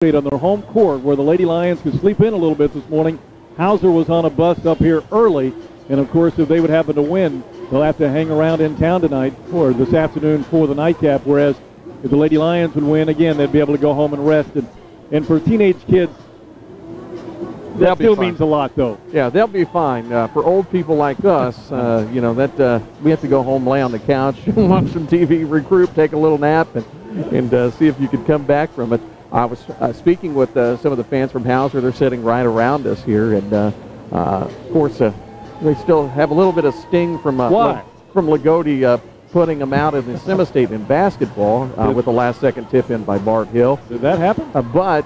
on their home court where the Lady Lions could sleep in a little bit this morning. Hauser was on a bus up here early, and of course if they would happen to win, they'll have to hang around in town tonight or this afternoon for the nightcap, whereas if the Lady Lions would win, again, they'd be able to go home and rest. And for teenage kids, that still means a lot, though. Yeah, they'll be fine. For old people like us, you know, that we have to go home, lay on the couch, watch some TV, regroup, take a little nap, and see if you could come back from it. I was speaking with some of the fans from Hauser. They're sitting right around us here, and of course, they still have a little bit of sting from Loogootee putting them out in the IHSAA State in basketball with the last-second tip-in by Bart Hill. Did that happen? But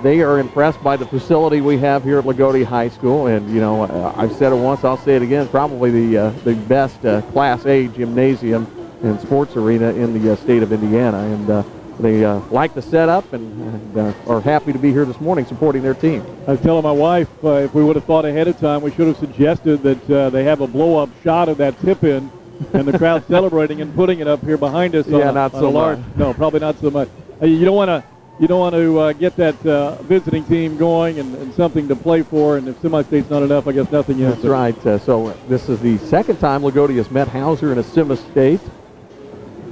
they are impressed by the facility we have here at Loogootee High School, and you know, I've said it once, I'll say it again. Probably the best Class A gymnasium and sports arena in the state of Indiana, and they like the setup and are happy to be here this morning supporting their team. I was telling my wife if we would have thought ahead of time, we should have suggested that they have a blow-up shot of that tip-in and the crowd celebrating and putting it up here behind us. Yeah, not so much. No, probably not so much. You don't want to get that visiting team going and something to play for, and if semi-state's not enough, I guess nothing is. That's right. So this is the second time Loogootee has met Hauser in a IHSAA State,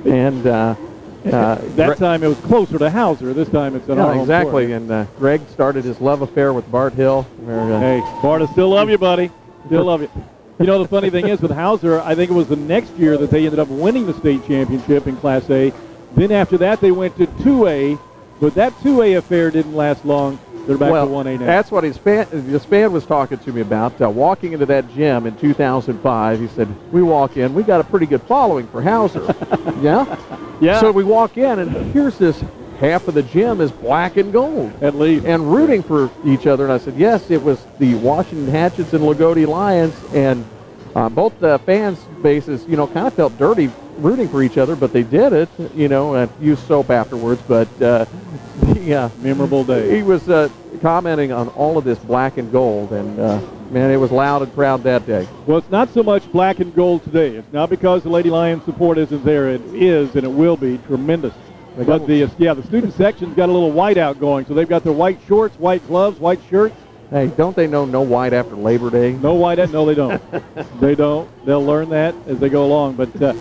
and that time it was closer to Hauser. This time it's an home exactly. court. And Greg started his love affair with Bart Hill. Hey, Bart, I still love you, buddy. Still love you. You know, the funny thing is with Hauser, I think it was the next year that they ended up winning the state championship in Class A. Then after that, they went to 2A, but that 2A affair didn't last long. They're back to 1A now. That's what his fan was talking to me about. Walking into that gym in 2005, he said, we walk in, we got a pretty good following for Hauser. Yeah? Yeah. So we walk in, and here's this half of the gym is black and gold. At least. And rooting for each other. And I said, yes, it was the Washington Hatchets and Loogootee Lions, and both the fans' bases, you know, kind of felt dirty rooting for each other, but they did it, you know, and used soap afterwards. But yeah, memorable day. He was commenting on all of this black and gold, and man, it was loud and proud that day. Well, it's not so much black and gold today. It's not because the Lady Lions support isn't there. It is, and it will be tremendous. But the student section's got a little white out going, so they've got their white shorts, white gloves, white shirts. Hey, don't they know no white after Labor Day? No white? No, they don't. They don't. They'll learn that as they go along. But a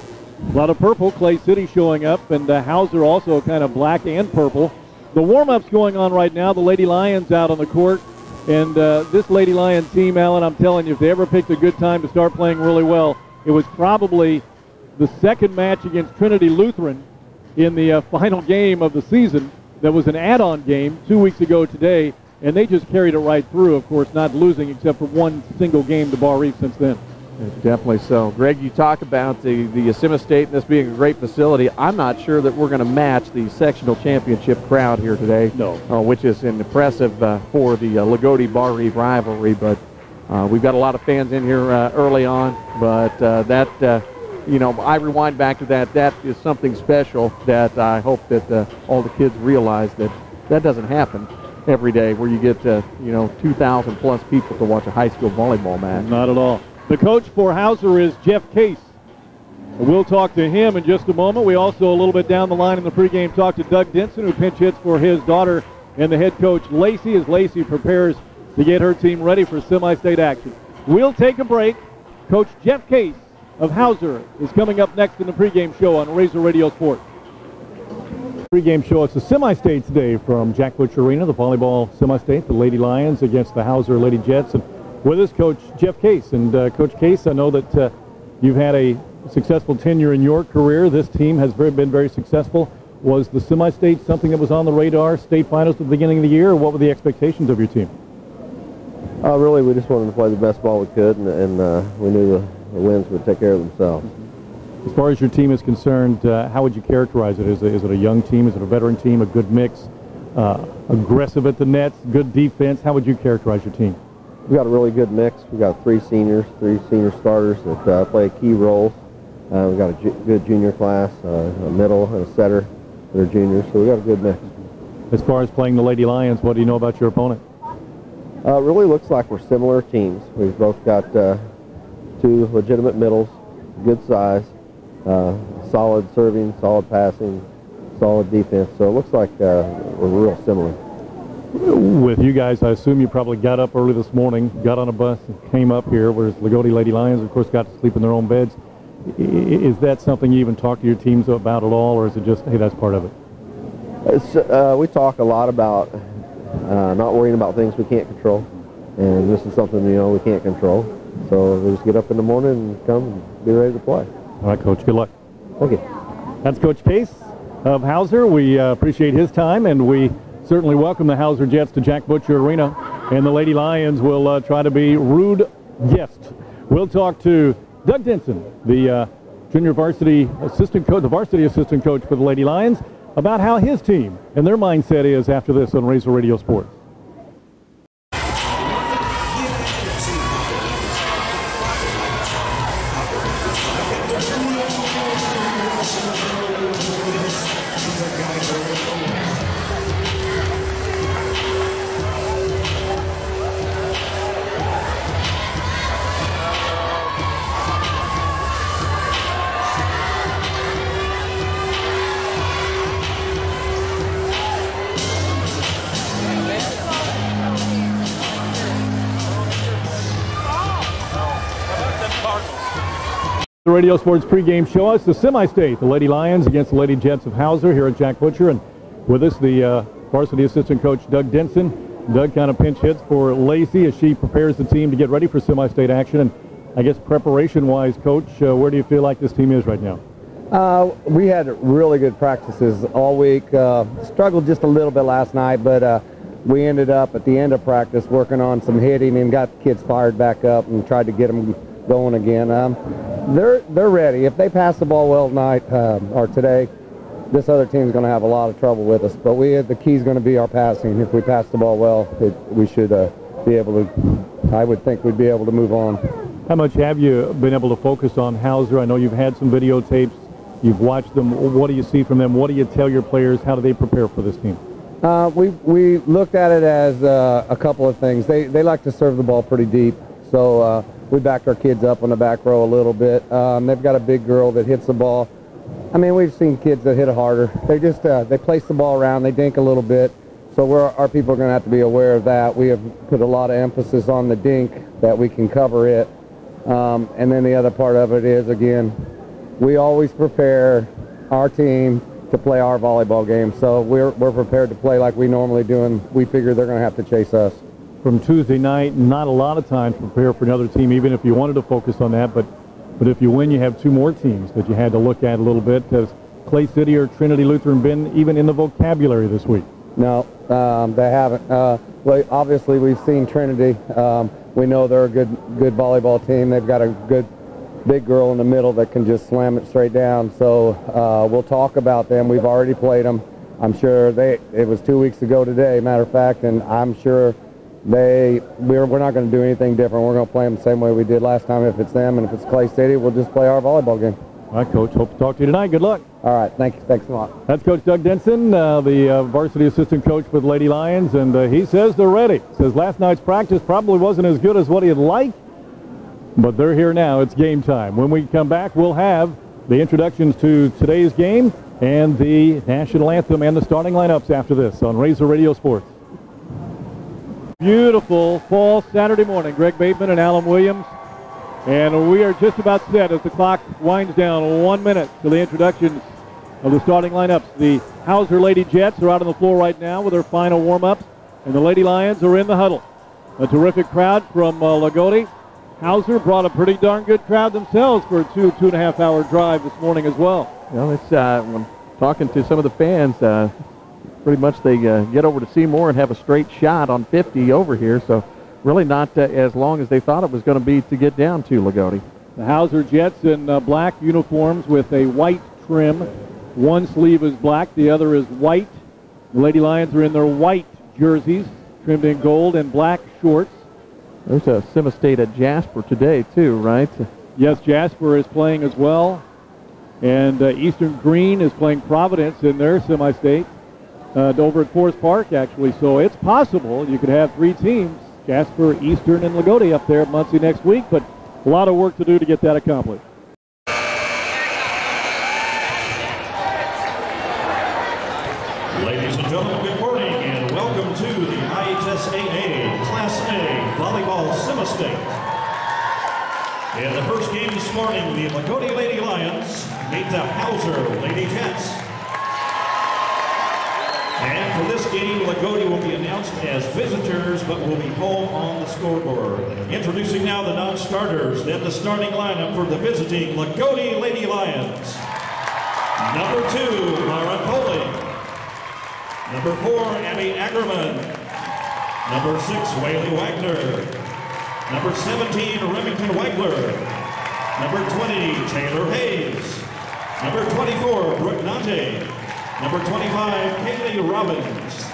lot of purple. Clay City showing up, and Hauser also kind of black and purple. The warm-up's going on right now. The Lady Lions out on the court. And this Lady Lion team, Alan, I'm telling you, if they ever picked a good time to start playing really well, it was probably the second match against Trinity Lutheran in the final game of the season. That was an add-on game 2 weeks ago today, and they just carried it right through, of course, not losing except for one single game to Bar Reef since then. Definitely so. Greg, you talk about the IHSAA State and this being a great facility. I'm not sure that we're going to match the sectional championship crowd here today. No. Which is impressive for the Loogootee Bar Reef rivalry, but we've got a lot of fans in here early on, but you know, I rewind back to that. That is something special that I hope that all the kids realize that doesn't happen every day, where you get you know, 2,000 plus people to watch a high school volleyball match. Not at all. The coach for Hauser is Jeff Case. We'll talk to him in just a moment. We also, a little bit down the line in the pregame, talk to Doug Denson, who pinch hits for his daughter, and the head coach Lacey, as Lacey prepares to get her team ready for semi-state action. We'll take a break. Coach Jeff Case of Hauser is coming up next in the pregame show on WRZR Radio Sports. Pregame show. It's the semi-state today from Jack Butcher Arena, the volleyball semi-state, the Lady Lions against the Hauser Lady Jets. And with us, Coach Jeff Case. And Coach Case, I know that you've had a successful tenure in your career. This team has been very successful. Was the semi-state something that was on the radar, state finals at the beginning of the year, or what were the expectations of your team? Really, we just wanted to play the best ball we could, and we knew the wins would take care of themselves. As far as your team is concerned, how would you characterize it? Is it a young team? Is it a veteran team? A good mix? Aggressive at the nets? Good defense? How would you characterize your team? We've got a really good mix. We've got three senior starters that play key roles. We've got a good junior class, a middle, and a setter that are juniors, so we've got a good mix. As far as playing the Lady Lions, what do you know about your opponent? Really looks like we're similar teams. We've both got two legitimate middles, good size, solid serving, solid passing, solid defense. So it looks like we're real similar. With you guys, I assume you probably got up early this morning, got on a bus, and came up here, whereas Loogootee Lady Lions, of course, got to sleep in their own beds. Is that something you even talk to your teams about at all, or is it just, hey, that's part of it? We talk a lot about not worrying about things we can't control, and this is something, we can't control. So we just get up in the morning and come and be ready to play. All right, Coach, good luck. Thank you. That's Coach Case of Hauser. We appreciate his time, and we certainly welcome the Hauser Jets to Jack Butcher Arena, and the Lady Lions will try to be rude guests. We'll talk to Doug Denson, the junior varsity assistant coach, the varsity assistant coach for the Lady Lions, about how his team and their mindset is after this on WRZR Radio Sports. The Radio Sports pregame show us the semi-state, the Lady Lions against the Lady Jets of Hauser here at Jack Butcher, and with us the varsity assistant coach Doug Denson. Doug kind of pinch hits for Lacey as she prepares the team to get ready for semi-state action. And I guess preparation-wise, Coach, where do you feel like this team is right now? We had really good practices all week. Struggled just a little bit last night, but we ended up at the end of practice working on some hitting and got the kids fired back up and tried to get them going again. They're ready. If they pass the ball well tonight or today, this other team's going to have a lot of trouble with us. But the key's going to be our passing. If we pass the ball well, we should be able to. I would think we'd be able to move on. How much have you been able to focus on Hauser? I know you've had some videotapes. You've watched them. What do you see from them? What do you tell your players? How do they prepare for this team? We looked at it as a couple of things. They like to serve the ball pretty deep, so we backed our kids up on the back row a little bit. They've got a big girl that hits the ball. I mean, we've seen kids that hit it harder. They just they place the ball around, they dink a little bit. So our people are going to have to be aware of that. We have put a lot of emphasis on the dink, that we can cover it. And then the other part of it is, again, we always prepare our team to play our volleyball game. So we're prepared to play like we normally do, and we figure they're going to have to chase us. From Tuesday night, not a lot of time to prepare for another team, even if you wanted to focus on that. But if you win, you have two more teams that you had to look at a little bit. Has Clay City or Trinity Lutheran been even in the vocabulary this week? No, they haven't. Well, obviously, we've seen Trinity. We know they're a good volleyball team. They've got a good big girl in the middle that can just slam it straight down. So we'll talk about them. We've already played them. I'm sure it was 2 weeks ago today, matter of fact, and I'm sure we're not going to do anything different. We're going to play them the same way we did last time if it's them, and if it's Clay City, we'll just play our volleyball game. All right, Coach. Hope to talk to you tonight. Good luck. All right. Thanks a lot. That's Coach Doug Denson, the varsity assistant coach for the Lady Lions, and he says they're ready. Says last night's practice probably wasn't as good as what he'd like, but they're here now. It's game time. When we come back, we'll have the introductions to today's game and the national anthem and the starting lineups after this on WRZR Radio Sports. Beautiful fall Saturday morning. Greg Bateman and Alan Williams. And we are just about set as the clock winds down 1 minute to the introductions of the starting lineups. The Hauser Lady Jets are out on the floor right now with their final warm-ups, and the Lady Lions are in the huddle. A terrific crowd from Loogootee. Hauser brought a pretty darn good crowd themselves for a 2.5 hour drive this morning as well. Well, it's when talking to some of the fans, pretty much they get over to Seymour and have a straight shot on 50 over here, so really not as long as they thought it was going to be to get down to Loogootee. The Hauser Jets in black uniforms with a white trim. One sleeve is black, the other is white. The Lady Lions are in their white jerseys, trimmed in gold and black shorts. There's a semi-state at Jasper today too, right? Yes, Jasper is playing as well. And Eastern Green is playing Providence in their semi-state over at Forest Park, actually. So it's possible you could have three teams, Jasper, Eastern, and Loogootee up there at Muncie next week, but a lot of work to do to get that accomplished. gentlemen, good morning and welcome to the IHSAA Class A Volleyball Semi-State. In the first game this morning, the Loogootee Lady Lions meet the Hauser Lady Jets. And for this game, Loogootee will be announced as visitors, but will be home on the scoreboard. Introducing now the non-starters, then the starting lineup for the visiting Loogootee Lady Lions. Number 2, Lauren Poling. Number 4, Abby Ackerman. Number 6, Whaley Wagner. Number 17, Remington Wagler. Number 20, Taylor Hayes. Number 24, Brooke Nante. Number 25, Kaylee Robbins.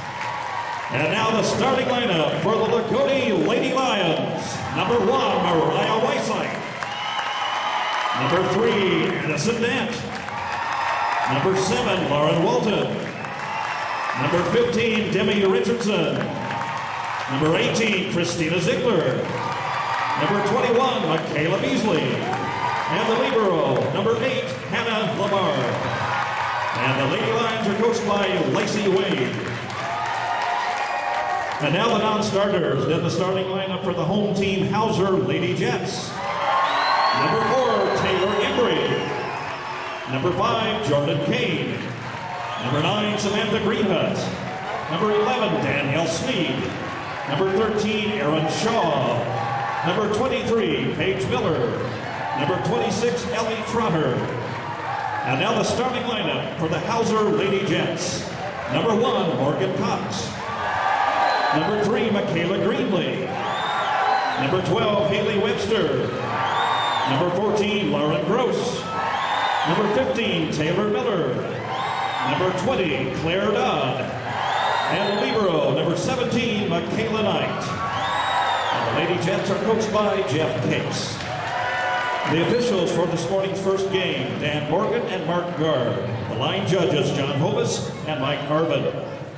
And now the starting lineup for the Loogootee Lady Lions. Number 1, Mariah Whiteside. Number 3, Addison Dent. Number 7, Lauren Walton. Number 15, Demi Richardson. Number 18, Christina Ziegler. Number 21, Michaela Beasley. And the libero, number 8, Hannah Lamar. And the Lady Lions are coached by Lacey Wade. And now the non-starters, then the starting lineup for the home team, Hauser Lady Jets. Number 4, Taylor Embry. Number 5, Jordan Kane. Number 9, Samantha Greenhut. Number 11, Danielle Sneed. Number 13, Erin Shaw. Number 23, Paige Miller. Number 26, Ellie Trotter. And now the starting lineup for the Hauser Lady Jets. Number 1, Morgan Cox. Number 3, Michaela Greenlee. Number 12, Haley Webster. Number 14, Lauren Gross. Number 15, Taylor Miller. Number 20, Claire Dodd. And libero, number 17, Michaela Knight. And the Lady Jets are coached by Jeff Case. The officials for this morning's first game, Dan Morgan and Mark Gard. The line judges, John Hovis and Mike Harvin.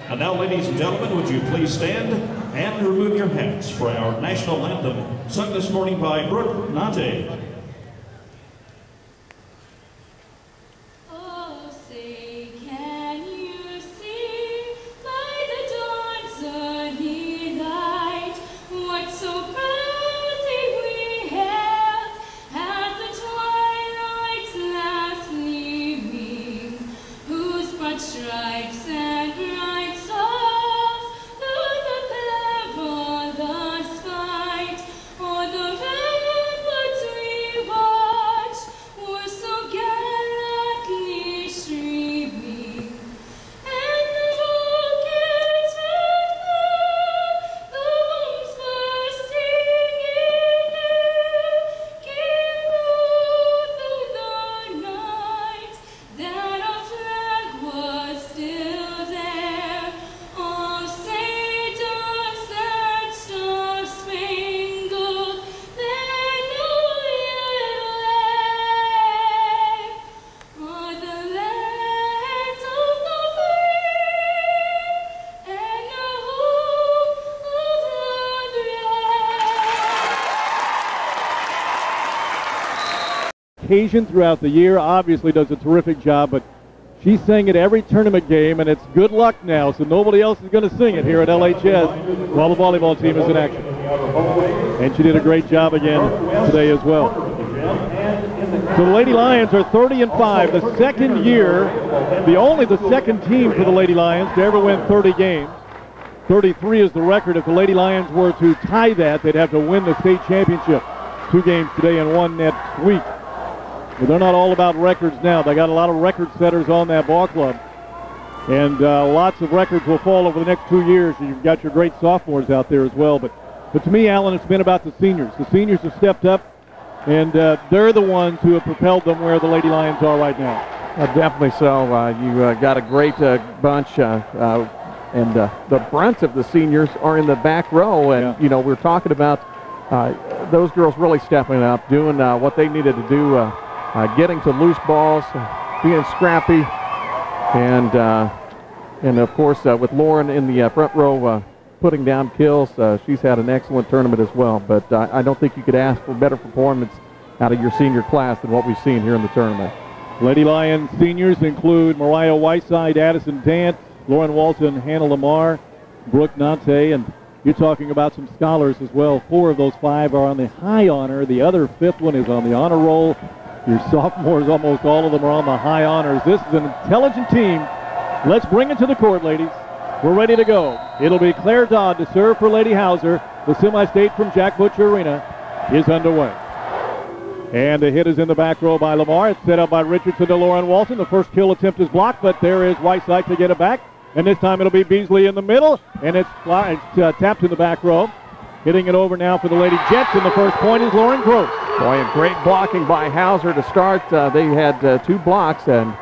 And now, ladies and gentlemen, would you please stand and remove your hats for our national anthem, sung this morning by Brooke Nante. Occasion throughout the year, obviously does a terrific job, but she sang it every tournament game, and it's good luck now, so nobody else is going to sing it here at LHS while the volleyball team is in action. And she did a great job again today as well. So the Lady Lions are 30-5, the second year, only the second team for the Lady Lions to ever win 30 games. 33 is the record. If the Lady Lions were to tie that, they'd have to win the state championship. 2 games today and 1 next week. But they're not all about records now. They got a lot of record setters on that ball club. And lots of records will fall over the next 2 years. You've got your great sophomores out there as well. But to me, Alan, it's been about the seniors. The seniors have stepped up, and they're the ones who have propelled them where the Lady Lions are right now. Definitely so. You got a great bunch. And the brunt of the seniors are in the back row. And, you know, we're talking about those girls really stepping up, doing what they needed to do, getting to loose balls, being scrappy. And of course, with Lauren in the front row putting down kills, she's had an excellent tournament as well. But I don't think you could ask for better performance out of your senior class than what we've seen here in the tournament. Lady Lions seniors include Mariah Whiteside, Addison Dant, Lauren Walton, Hannah Lamar, Brooke Nante, and you're talking about some scholars as well. 4 of those 5 are on the high honor. The other 5th one is on the honor roll. Your sophomores, almost all of them are on the high honors. This is an intelligent team. Let's bring it to the court, ladies. We're ready to go. It'll be Claire Dodd to serve for Lady Hauser. The semi-state from Jack Butcher Arena is underway. And the hit is in the back row by Lamar. It's set up by Richardson to Lauren Walton. The first kill attempt is blocked, but there is Whiteside to get it back. And this time it'll be Beasley in the middle, and it's tapped in the back row. Hitting it over now for the Lady Jets, and the first point is Lauren Gross. Boy, and great blocking by Hauser to start. They had 2 blocks, and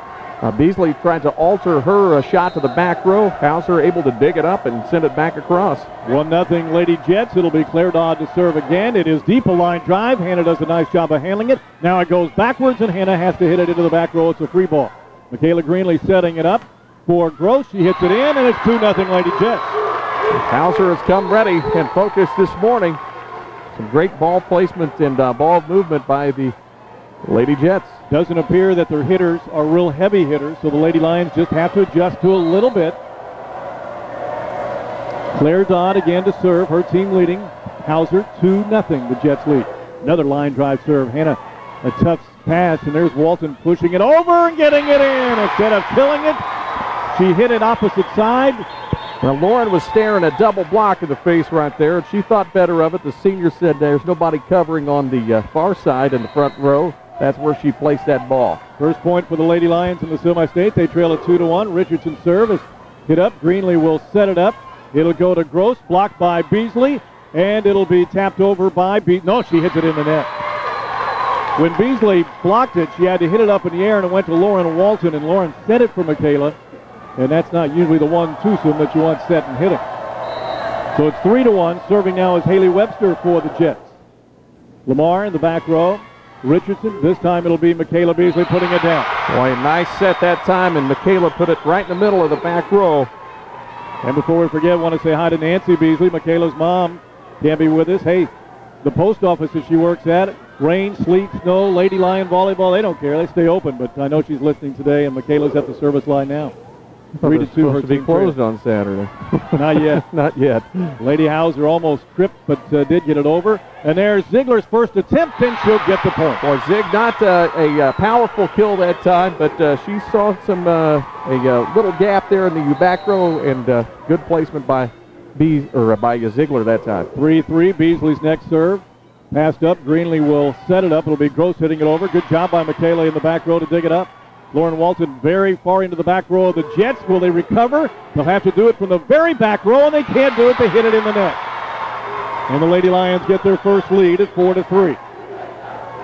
Beasley tried to alter her shot to the back row. Hauser able to dig it up and send it back across. 1-0 Lady Jets. It'll be Claire Dodd to serve again. It is deep, a line drive. Hannah does a nice job of handling it. Now it goes backwards, and Hannah has to hit it into the back row. It's a free ball. Michaela Greenlee setting it up for Gross. She hits it in, and it's 2-0 Lady Jets. Hauser has come ready and focused this morning. Some great ball placement and ball movement by the Lady Jets. Doesn't appear that their hitters are real heavy hitters, so the Lady Lions just have to adjust to a little bit. Claire Dodd again to serve, her team leading. Hauser 2-0, the Jets lead. Another line drive serve. Hannah, a tough pass, and there's Walton pushing it over and getting it in. Instead of killing it, she hit it opposite side. Well, Lauren was staring a double block in the face right there, and she thought better of it. The senior said there's nobody covering on the far side in the front row. That's where she placed that ball. First point for the Lady Lions in the semi-state. They trail it 2-1. Richardson serve is hit up. Greenlee will set it up. It'll go to Gross, blocked by Beasley, and it'll be tapped over by No, she hits it in the net. When Beasley blocked it, she had to hit it up in the air, and it went to Lauren Walton, and Lauren set it for Michaela. And that's not usually the one twosome that you want set and hitting. So it's 3-1. Serving now is Haley Webster for the Jets. Lamar in the back row. Richardson. This time it'll be Michaela Beasley putting it down. Boy, nice set that time, and Michaela put it right in the middle of the back row. And before we forget, I want to say hi to Nancy Beasley, Michaela's mom. Can't be with us. Hey, the post office that she works at, rain, sleet, snow, Lady Lion volleyball, they don't care. They stay open, but I know she's listening today, and Michaela's at the service line now. 3-2, her team closed on Saturday. Not yet. Not yet. Lady Hauser almost tripped, but did get it over. And there's Ziegler's first attempt, and she'll get the point. Boy, Zig, not a powerful kill that time, but she saw some a little gap there in the back row, and good placement by Ziegler that time. 3-3. Beasley's next serve. Passed up. Greenlee will set it up. It'll be Gross hitting it over. Good job by Michaela in the back row to dig it up. Lauren Walton very far into the back row of the Jets. Will they recover? They'll have to do it from the very back row, and they can't do it. They hit it in the net. And the Lady Lions get their first lead at 4-3.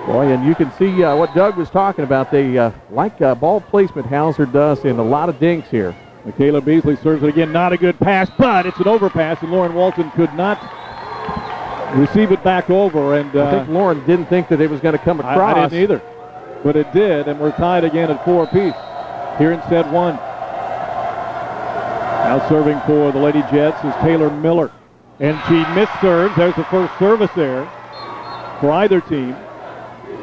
Boy, and you can see what Doug was talking about. They like ball placement Hauser does, and a lot of dinks here. Michaela Beasley serves it again. Not a good pass, but it's an overpass, and Lauren Walton could not receive it back over. And I think Lauren didn't think that it was going to come across. I didn't either. But it did, and we're tied again at 4 apiece here in set 1. Now serving for the Lady Jets is Taylor Miller. And she misserves. There's the first service there for either team.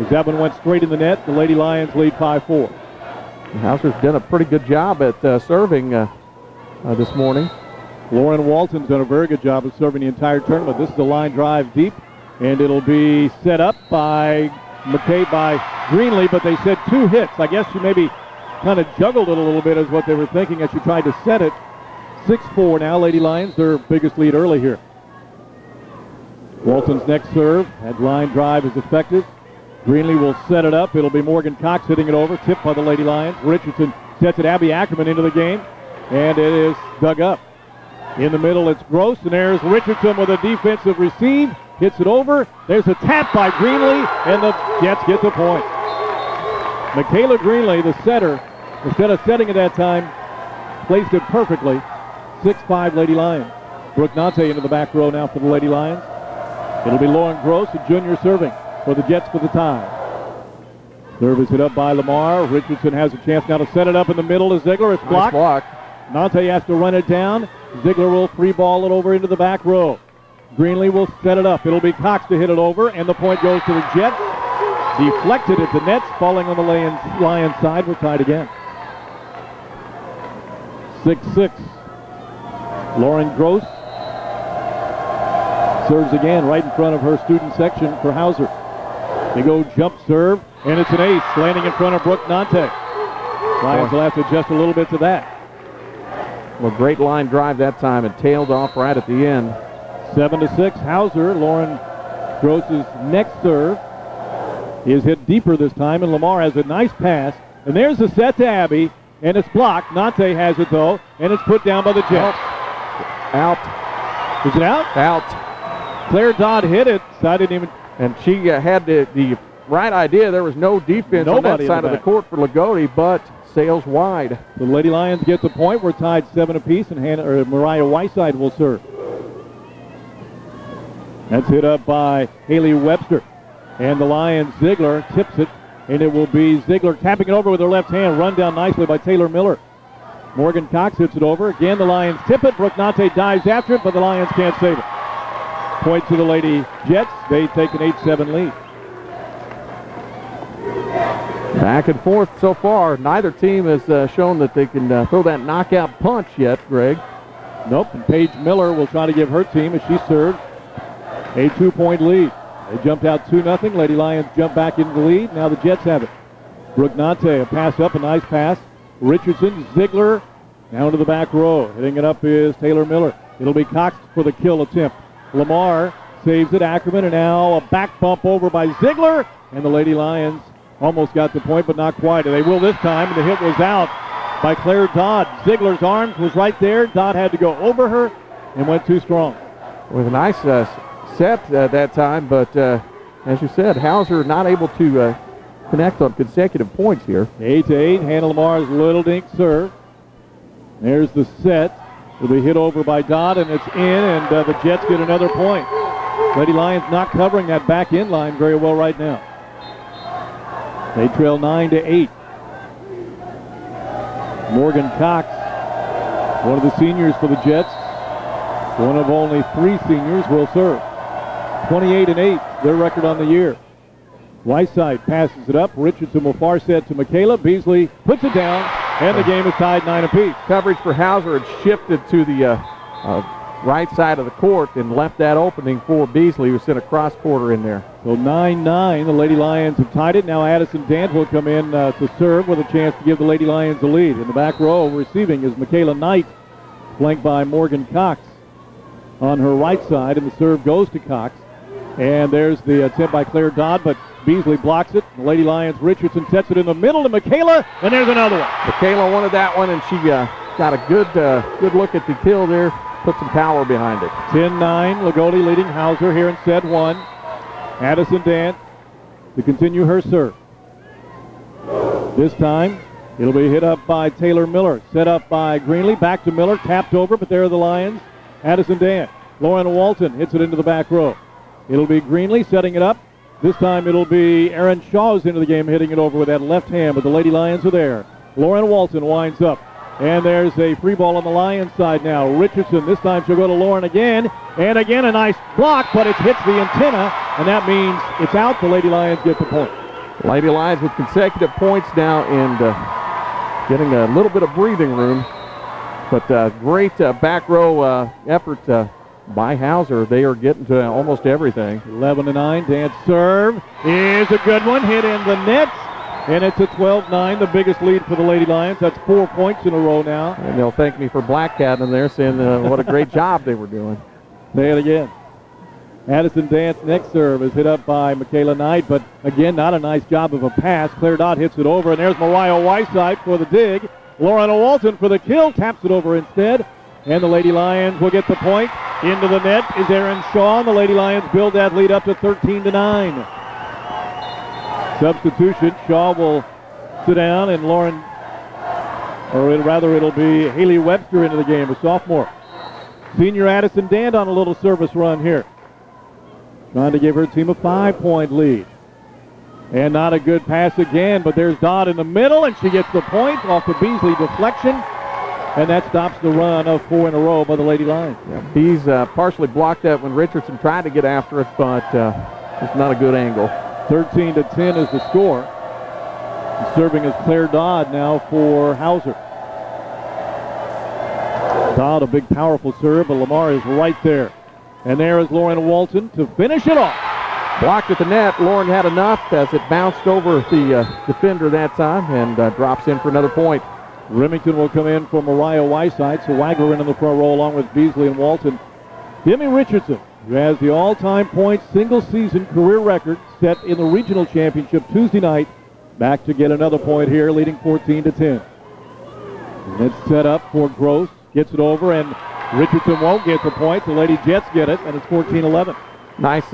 As that one went straight in the net, the Lady Lions lead 5-4. Hauser's done a pretty good job at serving this morning. Lauren Walton's done a very good job of serving the entire tournament. This is a line drive deep, and it'll be set up by Greenlee, but they said 2 hits. I guess she maybe kind of juggled it a little bit is what they were thinking as she tried to set it. 6-4 now, Lady Lions, their biggest lead early here. Walton's next serve. That line drive is effective. Greenlee will set it up. It'll be Morgan Cox hitting it over, tipped by the Lady Lions. Richardson sets it. Abby Ackerman into the game, and it is dug up. In the middle, it's Gross, and there's Richardson with a defensive receive. Hits it over. There's a tap by Greenlee, and the Jets get the point. Michaela Greenlee, the setter, instead of setting it that time, placed it perfectly. 6-5 Lady Lions. Brooke Nante into the back row now for the Lady Lions. It'll be Lauren Gross, a junior, serving for the Jets for the tie. Serve is hit up by Lamar. Richardson has a chance now to set it up in the middle to Ziegler. It's blocked. Nice block. Nante has to run it down. Ziegler will free ball it over into the back row. Greenlee will set it up. It'll be Cox to hit it over, and the point goes to the Jets. Deflected at the nets, falling on the Lions side. We're tied again. 6-6. Lauren Gross serves again right in front of her student section for Hauser. They go jump serve, and it's an ace, landing in front of Brooke Nante. Lions will have to adjust a little bit to that. Well, great line drive that time and tailed off right at the end. 7-6, Hauser. Lauren Gross's next serve is hit deeper this time, and Lamar has a nice pass. And there's the set to Abby, and it's blocked. Nante has it, though, and it's put down by the Jets. Out. Is it out? Out. Claire Dodd hit it, so I didn't even... And she had the right idea. There was no defense on that side of the court for Loogootee, but sails wide. The Lady Lions get the point. We're tied 7 apiece, and Mariah Whiteside will serve. That's hit up by Haley Webster. And the Lions, Ziegler, tips it, and it will be Ziegler tapping it over with her left hand. Run down nicely by Taylor Miller. Morgan Cox hits it over. Again, the Lions tip it. Brooke Nante dives after it, but the Lions can't save it. Point to the Lady Jets. They take an 8-7 lead. Back and forth so far. Neither team has shown that they can throw that knockout punch yet, Greg. Nope, and Paige Miller will try to give her team, as she served, a 2-point lead. They jumped out 2-0. Lady Lions jump back into the lead. Now the Jets have it. Brooke Nante, a pass up, a nice pass. Richardson, Ziegler, down to the back row. Hitting it up is Taylor Miller. It'll be Cox for the kill attempt. Lamar saves it. Ackerman, and now a back bump over by Ziegler. And the Lady Lions almost got the point, but not quite. They will this time, and the hit was out by Claire Dodd. Ziegler's arms was right there. Dodd had to go over her and went too strong. With a nice set that time, but as you said, Hauser not able to connect on consecutive points here. 8-8. Hannah Lamar's little dink serve. There's the set. Will be hit over by Dodd, and it's in, and the Jets get another point. Lady Lions not covering that back end line very well right now. They trail 9-8. Morgan Cox, one of the seniors for the Jets, one of only 3 seniors, will serve. 28-8, their record on the year. Whiteside passes it up. Richardson will far set to Michaela. Beasley puts it down, and the game is tied 9 apiece. Coverage for Hauser had shifted to the right side of the court and left that opening for Beasley, who sent a cross quarter in there. So 9-9, the Lady Lions have tied it. Now Addison Dant will come in to serve with a chance to give the Lady Lions the lead. In the back row receiving is Michaela Knight, flanked by Morgan Cox on her right side, and the serve goes to Cox. And there's the attempt by Claire Dodd, but Beasley blocks it. The Lady Lions, Richardson sets it in the middle to Michaela, and there's another one. Michaela wanted that one, and she got a good look at the kill there, put some power behind it. 10-9, Loogootee leading Hauser here in set 1. Addison Dant to continue her serve. This time, it'll be hit up by Taylor Miller, set up by Greenlee, back to Miller, tapped over, but there are the Lions. Addison Dant, Lauren Walton hits it into the back row. It'll be Greenlee setting it up. This time it'll be Erin Shaw's into the game, hitting it over with that left hand, but the Lady Lions are there. Lauren Walton winds up. And there's a free ball on the Lions side now. Richardson, this time she'll go to Lauren again. And again a nice block, but it hits the antenna, and that means it's out. The Lady Lions get the point. Lady Lions with consecutive points now and getting a little bit of breathing room. But great back row effort by Hauser. They are getting to almost everything. 11-9. Dance serve is a good one. Hit in the net. And it's a 12-9, the biggest lead for the Lady Lions. That's 4 points in a row now. And they'll thank me for black catting there, saying what a great job they were doing. Say it again. Addison Dant's next serve is hit up by Michaela Knight, but again, not a nice job of a pass. Claire Dodd hits it over, and there's Mariah Whiteside for the dig. Lauren Walton for the kill, taps it over instead. And the Lady Lions will get the point. Into the net is Erin Shaw, and the Lady Lions build that lead up to 13-9. Substitution, Shaw will sit down, and it'll be Haley Webster into the game, a sophomore. Senior Addison Dant on a little service run here. Trying to give her team a 5-point lead. And not a good pass again, but there's Dodd in the middle, and she gets the point off the Beasley deflection. And that stops the run of 4 in a row by the Lady Lions. Yeah, Bees partially blocked that when Richardson tried to get after it, but it's not a good angle. 13-10 is the score. And serving is Claire Dodd now for Hauser. Todd, a big, powerful serve, but Lamar is right there. And there is Lauren Walton to finish it off. Blocked at the net. Lauren had enough as it bounced over the defender that time and drops in for another point. Remington will come in for Mariah Whiteside, so Wagler in the front row along with Beasley and Walton. Demi Richardson, who has the all-time points single-season career record set in the regional championship Tuesday night, back to get another point here, leading 14-10. And it's set up for Gross, gets it over, and Richardson won't get the point. The Lady Jets get it, and it's 14-11. Nice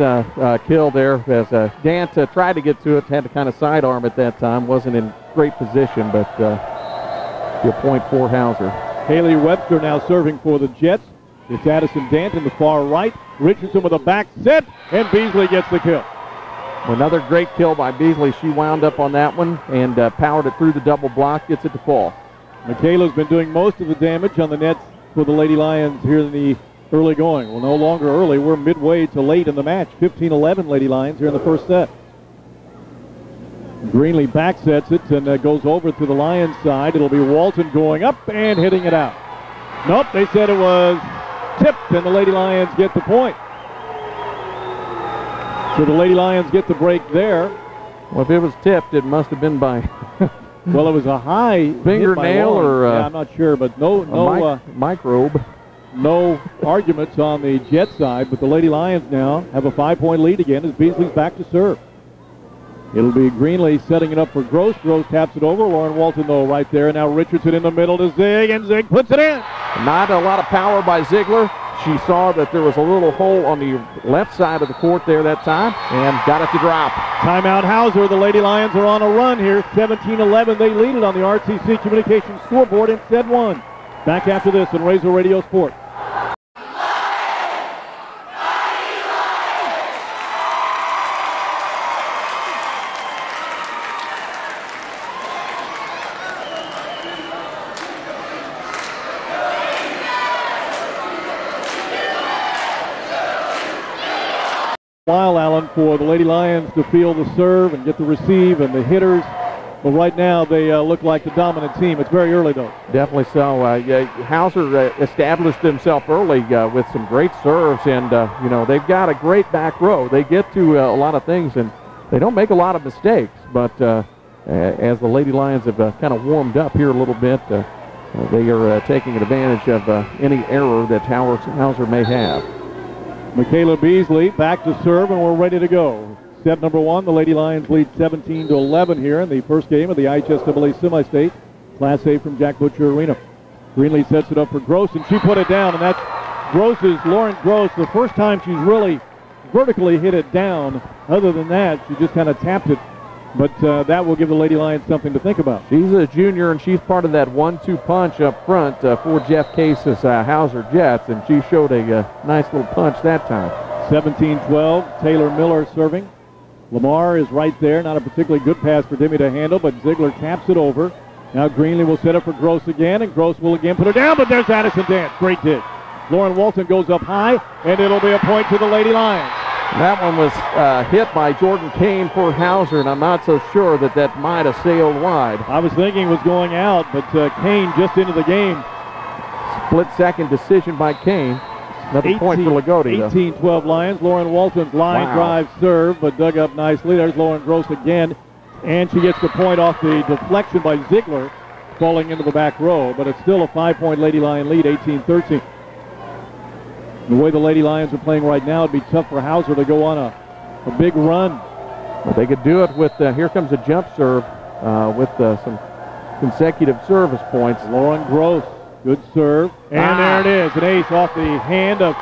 kill there as Dant tried to get to it, had to kind of sidearm at that time. Wasn't in great position, but a point for Hauser. Haley Webster now serving for the Jets. It's Addison Dant in the far right. Richardson with a back set, and Beasley gets the kill. Another great kill by Beasley. She wound up on that one and powered it through the double block, gets it to fall. Michaela's been doing most of the damage on the nets for the Lady Lions here in the early going. Well, no longer early. We're midway to late in the match. 15-11 Lady Lions here in the first set. Greenlee back sets it and goes over to the Lions side. It'll be Walton going up and hitting it out. Nope, they said it was tipped, and the Lady Lions get the point. So the Lady Lions get the break there. Well, if it was tipped, it must have been by well, it was a high fingernail or yeah, I'm not sure, but no microbe. No arguments on the Jet side, but the Lady Lions now have a 5-point lead again as Beasley's back to serve. It'll be Greenlee setting it up for Gross. Gross taps it over. Lauren Walton, though, right there. And now Richardson in the middle to Zig, and Zig puts it in. Not a lot of power by Ziegler. She saw that there was a little hole on the left side of the court there that time and got it to drop. Timeout Hauser. The Lady Lions are on a run here. 17-11. They lead it on the RCC Communications scoreboard in set one. Back after this on Razor Radio Sports. While, Allen, for the Lady Lions to feel the serve and get the receive and the hitters. But right now they look like the dominant team. It's very early, though. Definitely so. Hauser established himself early with some great serves, and they've got a great back row. They get to a lot of things, and they don't make a lot of mistakes. But as the Lady Lions have kind of warmed up here a little bit, they are taking advantage of any error that Hauser may have. Michaela Beasley back to serve, and we're ready to go. Set number one, the Lady Lions lead 17-11 here in the first game of the IHSAA Semi-State Class A from Jack Butcher Arena. Greenlee sets it up for Gross, and she put it down, and that's Lauren Gross, the first time she's really vertically hit it down. Other than that, she just kind of tapped it. But that will give the Lady Lions something to think about. She's a junior, and she's part of that 1-2 punch up front for Jeff Case's Hauser Jets, and she showed a nice little punch that time. 17-12, Taylor Miller serving. Lamar is right there. Not a particularly good pass for Demi to handle, but Ziegler taps it over. Now Greenlee will set up for Gross again, and Gross will again put her down, but there's Addison Dant. Great dig. Lauren Walton goes up high, and it'll be a point to the Lady Lions. That one was hit by Jordan Kane for Hauser, and I'm not so sure that might have sailed wide. I was thinking it was going out, but Kane just into the game. Split-second decision by Kane. Another point for Loogootee. 18-12 Lions. Lauren Walton's line drive serve, but dug up nicely. There's Lauren Gross again, and she gets the point off the deflection by Ziegler, falling into the back row, but it's still a 5-point Lady Lion lead, 18-13. The way the Lady Lions are playing right now, it'd be tough for Hauser to go on a big run. Well, they could do it with, here comes a jump serve with some consecutive service points. Lauren Gross, good serve. And there it is, an ace off the hand of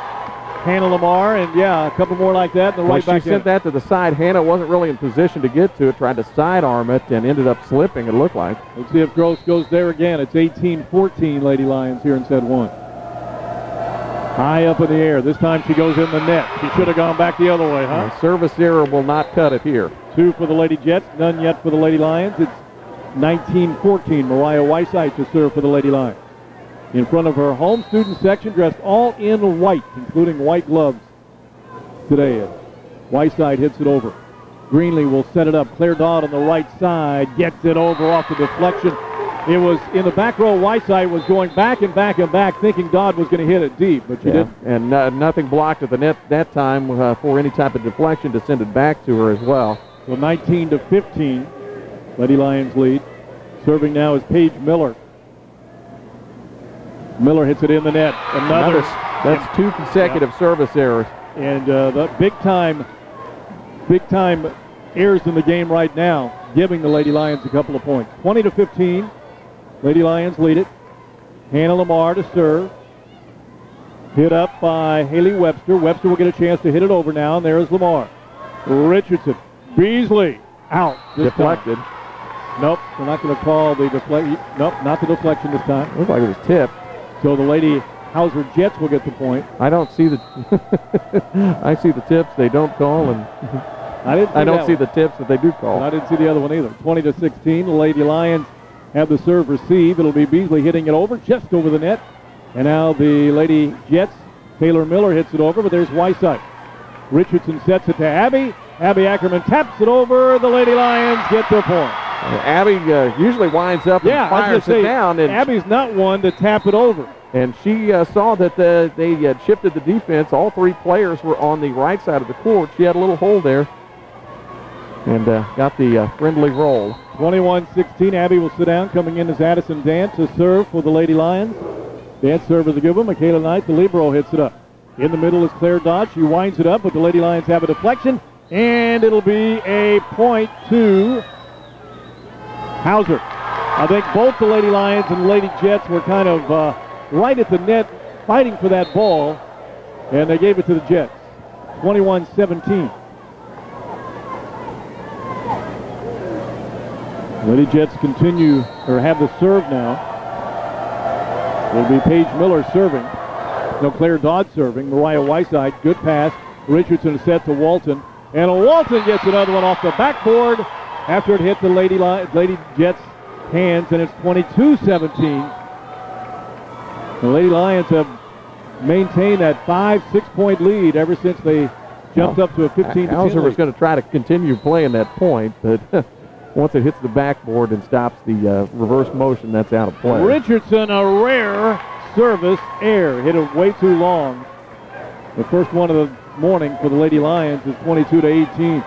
Hannah Lamar. And, yeah, a couple more like that. And the right back she sent that to the side. Hannah wasn't really in position to get to it, tried to sidearm it, and ended up slipping, it looked like. Let's see if Gross goes there again. It's 18-14 Lady Lions here in set one. High up in the air. This time she goes in the net. She should have gone back the other way, huh? Service error will not cut it here. 2 for the Lady Jets, none yet for the Lady Lions. It's 19-14. Mariah Whiteside to serve for the Lady Lions. In front of her home student section, dressed all in white, including white gloves today. Whiteside hits it over. Greenlee will set it up. Claire Dodd on the right side gets it over off the deflection. It was in the back row. Whiteside was going back and back and back, thinking Dodd was going to hit it deep, but she didn't. And nothing blocked at the net that time for any type of deflection to send it back to her as well. So 19-15, Lady Lions lead. Serving now is Paige Miller. Miller hits it in the net. Another. That's 2 consecutive service errors. And the big time errors in the game right now, giving the Lady Lions a couple of points. 20-15. Lady Lions lead it. Hannah Lamar to serve. Hit up by Haley Webster. Webster will get a chance to hit it over now, and there's Lamar. Richardson. Beasley. Out. Deflected. Time. Nope, they're not going to call the deflection. Nope, not the deflection this time. Looks like it was tipped. So the Lady Hauser Jets will get the point. I don't see the I see the tips they don't call, and I don't see the tips that they do call. And I didn't see the other one either. 20-16, the Lady Lions have the serve receive. It'll be Beasley hitting it over, just over the net. And now the Lady Jets, Taylor Miller hits it over, but there's Whiteside. Richardson sets it to Abby. Abby Ackerman taps it over. The Lady Lions get the point. Abby usually winds up and fires it down. And Abby's not one to tap it over. And she saw that they had shifted the defense. All 3 players were on the right side of the court. She had a little hole there and got the friendly roll. 21-16, Abby will sit down. Coming in is Addison Dance to serve for the Lady Lions. Dance serve is a good one. Michaela Knight, the libero, hits it up. In the middle is Claire Dodge. She winds it up, but the Lady Lions have a deflection, and it'll be a point to Hauser. I think both the Lady Lions and the Lady Jets were kind of right at the net fighting for that ball, and they gave it to the Jets. 21-17. Lady Jets continue, or have the serve now. It'll be Paige Miller serving. No, Claire Dodd serving. Mariah Whiteside, good pass. Richardson is set to Walton. And Walton gets another one off the backboard after it hit the Lady Jets' hands, and it's 22-17. The Lady Lions have maintained that 5-6 point lead ever since they jumped up to a 15-10 Hauser was lead. going to try to continue playing that point, but once it hits the backboard and stops the reverse motion, that's out of play. Richardson, a rare service error. Hit it way too long. The first one of the morning for the Lady Lions is 22-18.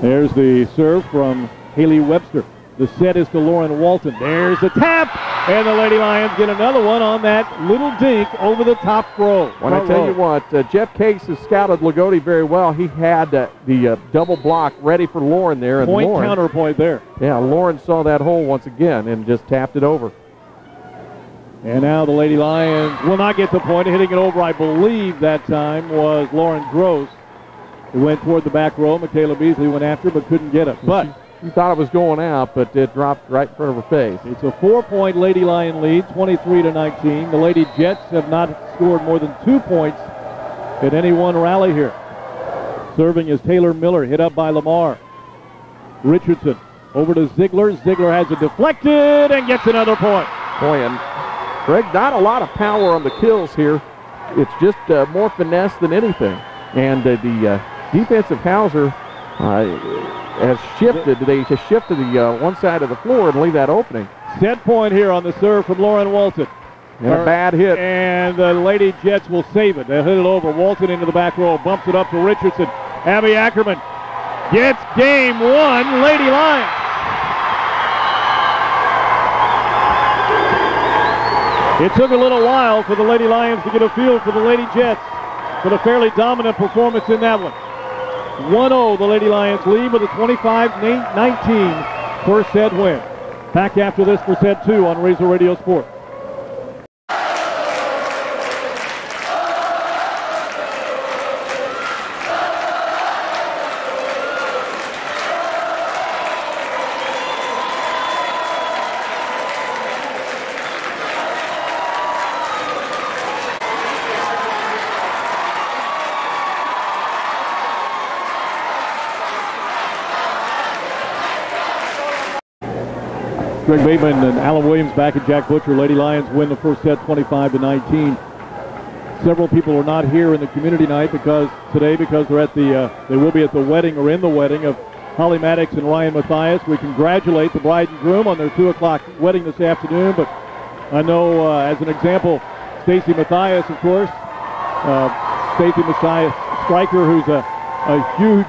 There's the serve from Haley Webster. The set is to Lauren Walton. There's the tap, and the Lady Lions get another one on that little dink over the top row. When I tell you what, Jeff Case has scouted Loogootee very well. He had the double block ready for Lauren there. And Point, Lauren, counterpoint there. Yeah, Lauren saw that hole once again and just tapped it over. And now the Lady Lions will not get the point. Hitting it over, I believe, that time was Lauren Gross. It went toward the back row. Michaela Beasley went after but couldn't get it. But she thought it was going out, but it dropped right in front of her face. It's a 4-point Lady Lion lead, 23-19. The Lady Jets have not scored more than 2 points in any one rally here. Serving is Taylor Miller, hit up by Lamar. Richardson over to Ziegler. Ziegler has it deflected and gets another point. Boy, and Greg, not a lot of power on the kills here. It's just more finesse than anything. And the defensive Hauser has shifted. They just shifted the one side of the floor and leave that opening. Set point here on the serve from Lauren Walton. And a bad hit. And the Lady Jets will save it. They'll hit it over. Walton into the back row. Bumps it up to Richardson. Abby Ackerman gets game one. Lady Lions. It took a little while for the Lady Lions to get a feel for the Lady Jets, but a fairly dominant performance in that one. 1-0, the Lady Lions lead with a 25-19 first set win. Back after this for set 2 on WRZR Radio Sports. Greg Bateman and Alan Williams back at Jack Butcher. Lady Lions win the first set 25-19. Several people are not here in the community night because they're at the they will be at the wedding or in the wedding of Holly Maddox and Ryan Mathias. We congratulate the bride and groom on their 2 o'clock wedding this afternoon, but I know, as an example, Stacy Mathias, of course, Stacy Mathias Stryker, who's a huge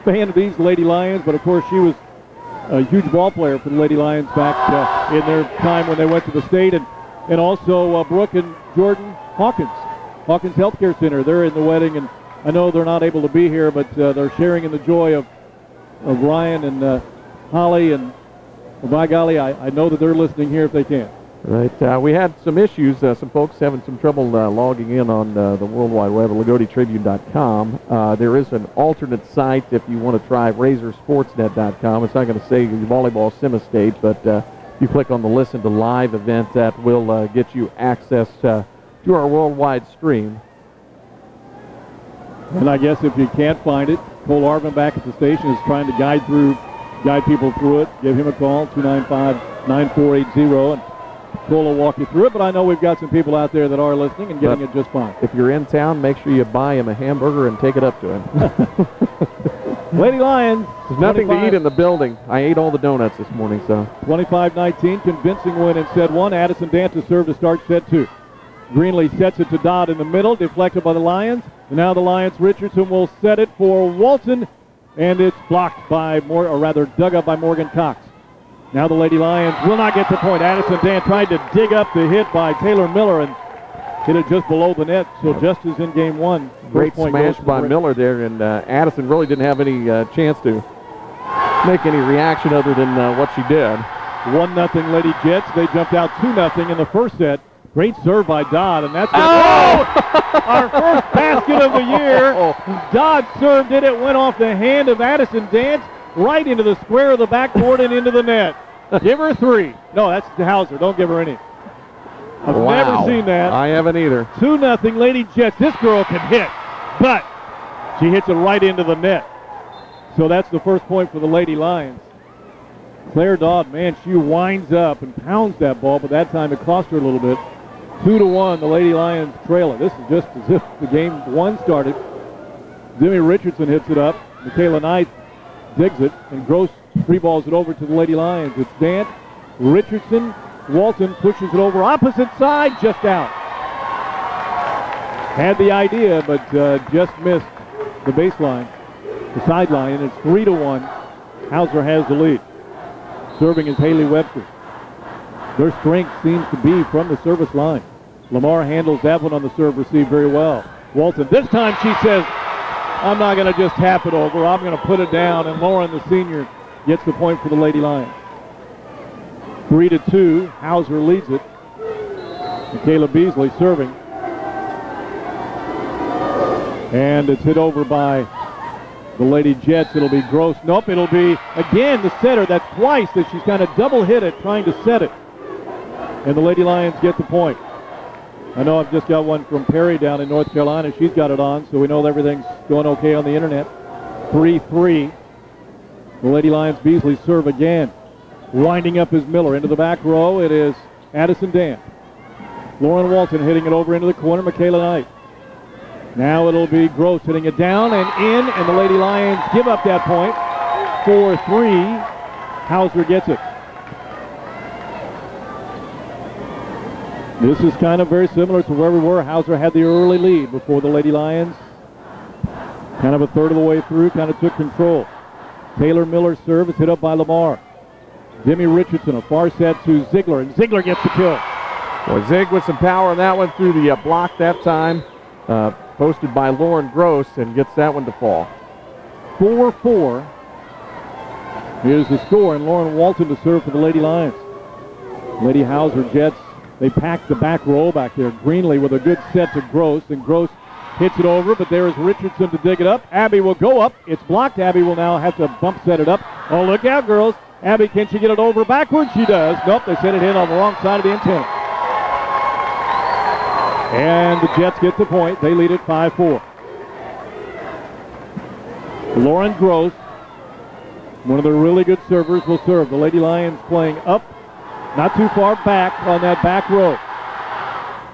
fan of these Lady Lions, but of course she was a huge ball player for the Lady Lions back in their time when they went to the state, and also Brooke and Jordan Hawkins Healthcare Center. They're in the wedding, and I know they're not able to be here, but they're sharing in the joy of Ryan and Holly, and by golly, I know that they're listening here if they can. Right. We had some issues. Some folks having some trouble logging in on the World Wide Web, LoogooteeTribune.com. There is an alternate site if you want to try RazorSportsNet.com. It's not going to say volleyball semi-stage, but if you click on the Listen to Live event, that will get you access to our worldwide stream. And I guess if you can't find it, Cole Arvin back at the station is trying to guide people through it. Give him a call, 295-9480, and Cole will walk you through it. But I know we've got some people out there that are listening and getting it just fine. If you're in town, make sure you buy him a hamburger and take it up to him. Lady Lions. There's nothing to eat in the building. I ate all the donuts this morning, so. 25-19, convincing win in set 1. Addison Dant to serve to start set 2. Greenlee sets it to Dodd in the middle, deflected by the Lions. And now the Lions, Richardson will set it for Walton, and it's blocked by, dug up by Morgan Cox. Now the Lady Lions will not get the point. Addison Dant tried to dig up the hit by Taylor Miller and hit it just below the net, so just as in game 1. Great smash by Miller there, and Addison really didn't have any chance to make any reaction other than what she did. 1-0 Lady Jets. They jumped out 2-0 in the first set. Great serve by Dodd, and that's our first basket of the year. Dodd served it. It went off the hand of Addison Dance right into the square of the backboard and into the net. Give her 3. No, that's Hauser. Don't give her any. I've never seen that. I haven't either. 2-0 Lady Jets. This girl can hit, but she hits it right into the net. So that's the first point for the Lady Lions. Claire Dodd, man, she winds up and pounds that ball, but that time it cost her a little bit. 2-1, the Lady Lions trail it. This is just as if the game 1 started. Jimmy Richardson hits it up. Michaela Knight digs it, and Gross free balls it over to the Lady Lions. It's Dant, Richardson, Walton pushes it over opposite side, just out. Had the idea, but just missed the baseline, the sideline, and it's 3-1. Hauser has the lead. Serving is Haley Webster. Their strength seems to be from the service line. Lamar handles that one on the serve receive very well. Walton, this time she says, I'm not going to just tap it over. I'm going to put it down. And Lauren, the senior, gets the point for the Lady Lions. 3-2. Hauser leads it. Michaela Beasley serving. And it's hit over by the Lady Jets. It'll be Gross. Nope, it'll be, again, the setter. That's twice that she's kind of double hit it trying to set it. And the Lady Lions get the point. I know I've just got one from Perry down in North Carolina. She's got it on, so we know everything's going okay on the internet. 3-3. The Lady Lions Beasley serve again. Winding up is Miller. Into the back row, it is Addison Dant. Lauren Walton hitting it over into the corner. Michaela Knight. Now it'll be Gross hitting it down and in, and the Lady Lions give up that point. 4-3. Hauser gets it. This is kind of very similar to where we were. Hauser had the early lead before the Lady Lions. Kind of a third of the way through, kind of took control. Taylor Miller's serve is hit up by Lamar. Jimmy Richardson, a far set to Ziegler, and Ziegler gets the kill. Boy, Zig with some power on that one through the block that time. Posted by Lauren Gross and gets that one to fall. 4-4. Here's the score, and Lauren Walton to serve for the Lady Lions. Lady Hauser Jets, they pack the back row back there. Greenlee with a good set to Gross, and Gross hits it over, but there is Richardson to dig it up. Abby will go up. It's blocked. Abby will now have to bump set it up. Oh, look out, girls. Abby, can she get it over backwards? She does. Nope, they set it in on the wrong side of the antenna. And the Jets get the point. They lead it 5-4. Lauren Gross, one of the really good servers, will serve. The Lady Lions playing up, not too far back on that back row.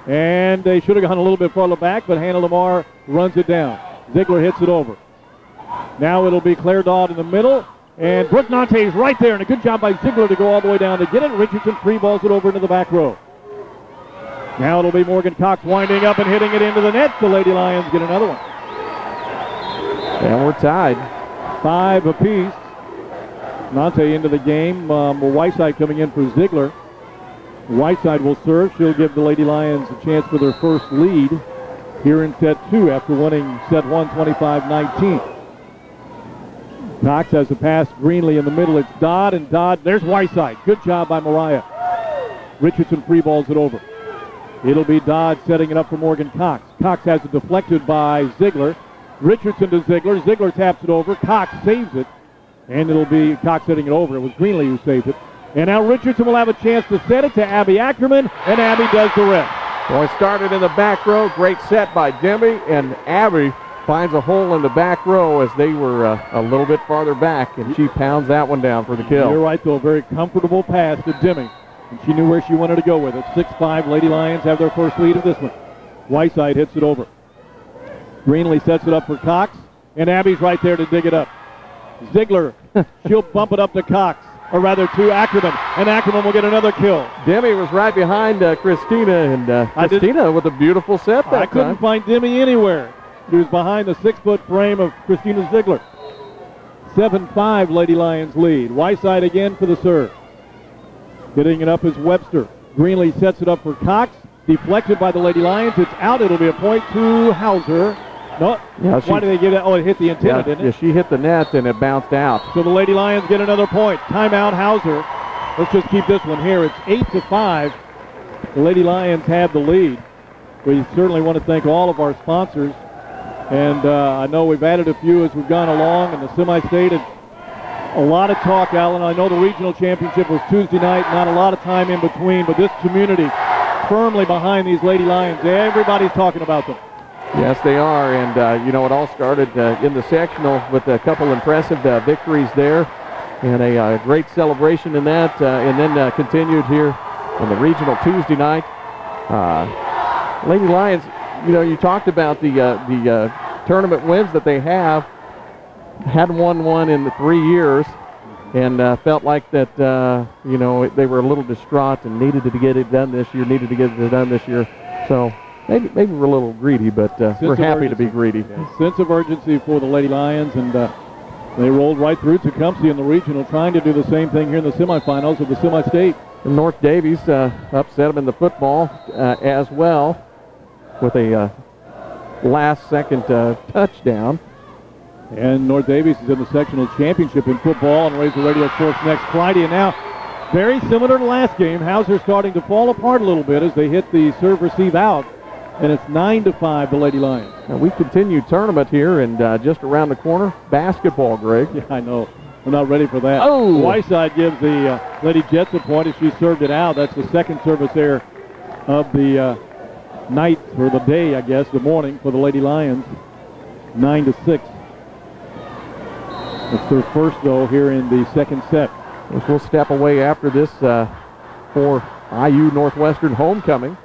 And they should have gone a little bit farther back, but Hannah Lamar runs it down. Ziegler hits it over. Now it'll be Claire Dodd in the middle. And Brooke Nante's right there, and a good job by Ziegler to go all the way down to get it. Richardson free balls it over into the back row. Now it'll be Morgan Cox winding up and hitting it into the net. The Lady Lions get another one. And we're tied. 5 apiece. Nante into the game. Whiteside coming in for Ziegler. Whiteside will serve. She'll give the Lady Lions a chance for their first lead here in set 2 after winning set 1 25-19. Cox has a pass. Greenlee in the middle. It's Dodd, and Dodd. There's Whiteside. Good job by Mariah. Richardson free balls it over. It'll be Dodd setting it up for Morgan Cox. Cox has it deflected by Ziegler. Richardson to Ziegler. Ziegler taps it over. Cox saves it. And it'll be Cox setting it over. It was Greenlee who saved it. And now Richardson will have a chance to set it to Abby Ackerman, and Abby does the rest. Well, it started in the back row. Great set by Demi, and Abby finds a hole in the back row as they were a little bit farther back, and she pounds that one down for the kill. You're right, though. A very comfortable pass to Demi, and she knew where she wanted to go with it. 6-5, Lady Lions have their first lead of this one. Whiteside hits it over. Greenlee sets it up for Cox, and Abby's right there to dig it up. Ziegler, she'll bump it up to Cox, or rather to Ackerman, and Ackerman will get another kill. Demi was right behind Christina, and Christina with a beautiful set that time. I couldn't find Demi anywhere. She was behind the 6-foot frame of Christina Ziegler. 7-5, Lady Lions lead. Whiteside again for the serve. Getting it up is Webster. Greenlee sets it up for Cox. Deflected by the Lady Lions. It's out. It'll be a point to Hauser. No, yeah, why did they give that? Oh, it hit the antenna, didn't it? Yeah, she hit the net and it bounced out. So the Lady Lions get another point. Timeout, Hauser. Let's just keep this one here. It's 8-5. The Lady Lions have the lead. We certainly want to thank all of our sponsors. And I know we've added a few as we've gone along. And the semi-state, a lot of talk, Alan. I know the regional championship was Tuesday night. Not a lot of time in between. But this community firmly behind these Lady Lions. Everybody's talking about them. Yes, they are, and it all started in the sectional with a couple impressive victories there, and a great celebration in that, and then continued here in the regional Tuesday night. Lady Lions, you talked about the tournament wins that they have. Hadn't won one in the 3 years, and felt like that, they were a little distraught and needed to get it done this year. So. Maybe we're a little greedy, but we're happy to be greedy. Yeah. Sense of urgency for the Lady Lions, and they rolled right through Tecumseh in the regional, trying to do the same thing here in the semifinals of the semi-state. And North Davies upset them in the football as well with a last-second touchdown. And North Davies is in the sectional championship in football and Razor Radio Sports next Friday. And now, very similar to last game, Hauser starting to fall apart a little bit as they hit the serve-receive out. And it's 9-5, the Lady Lions. Now we continue tournament here, and just around the corner, basketball, Greg. Yeah, I know. We're not ready for that. Oh! Whiteside gives the Lady Jets a point as she served it out. That's the second service there of the night, or the day, I guess, the morning for the Lady Lions. 9-6. It's their first, though, here in the second set. We'll step away after this for IU Northwestern homecoming.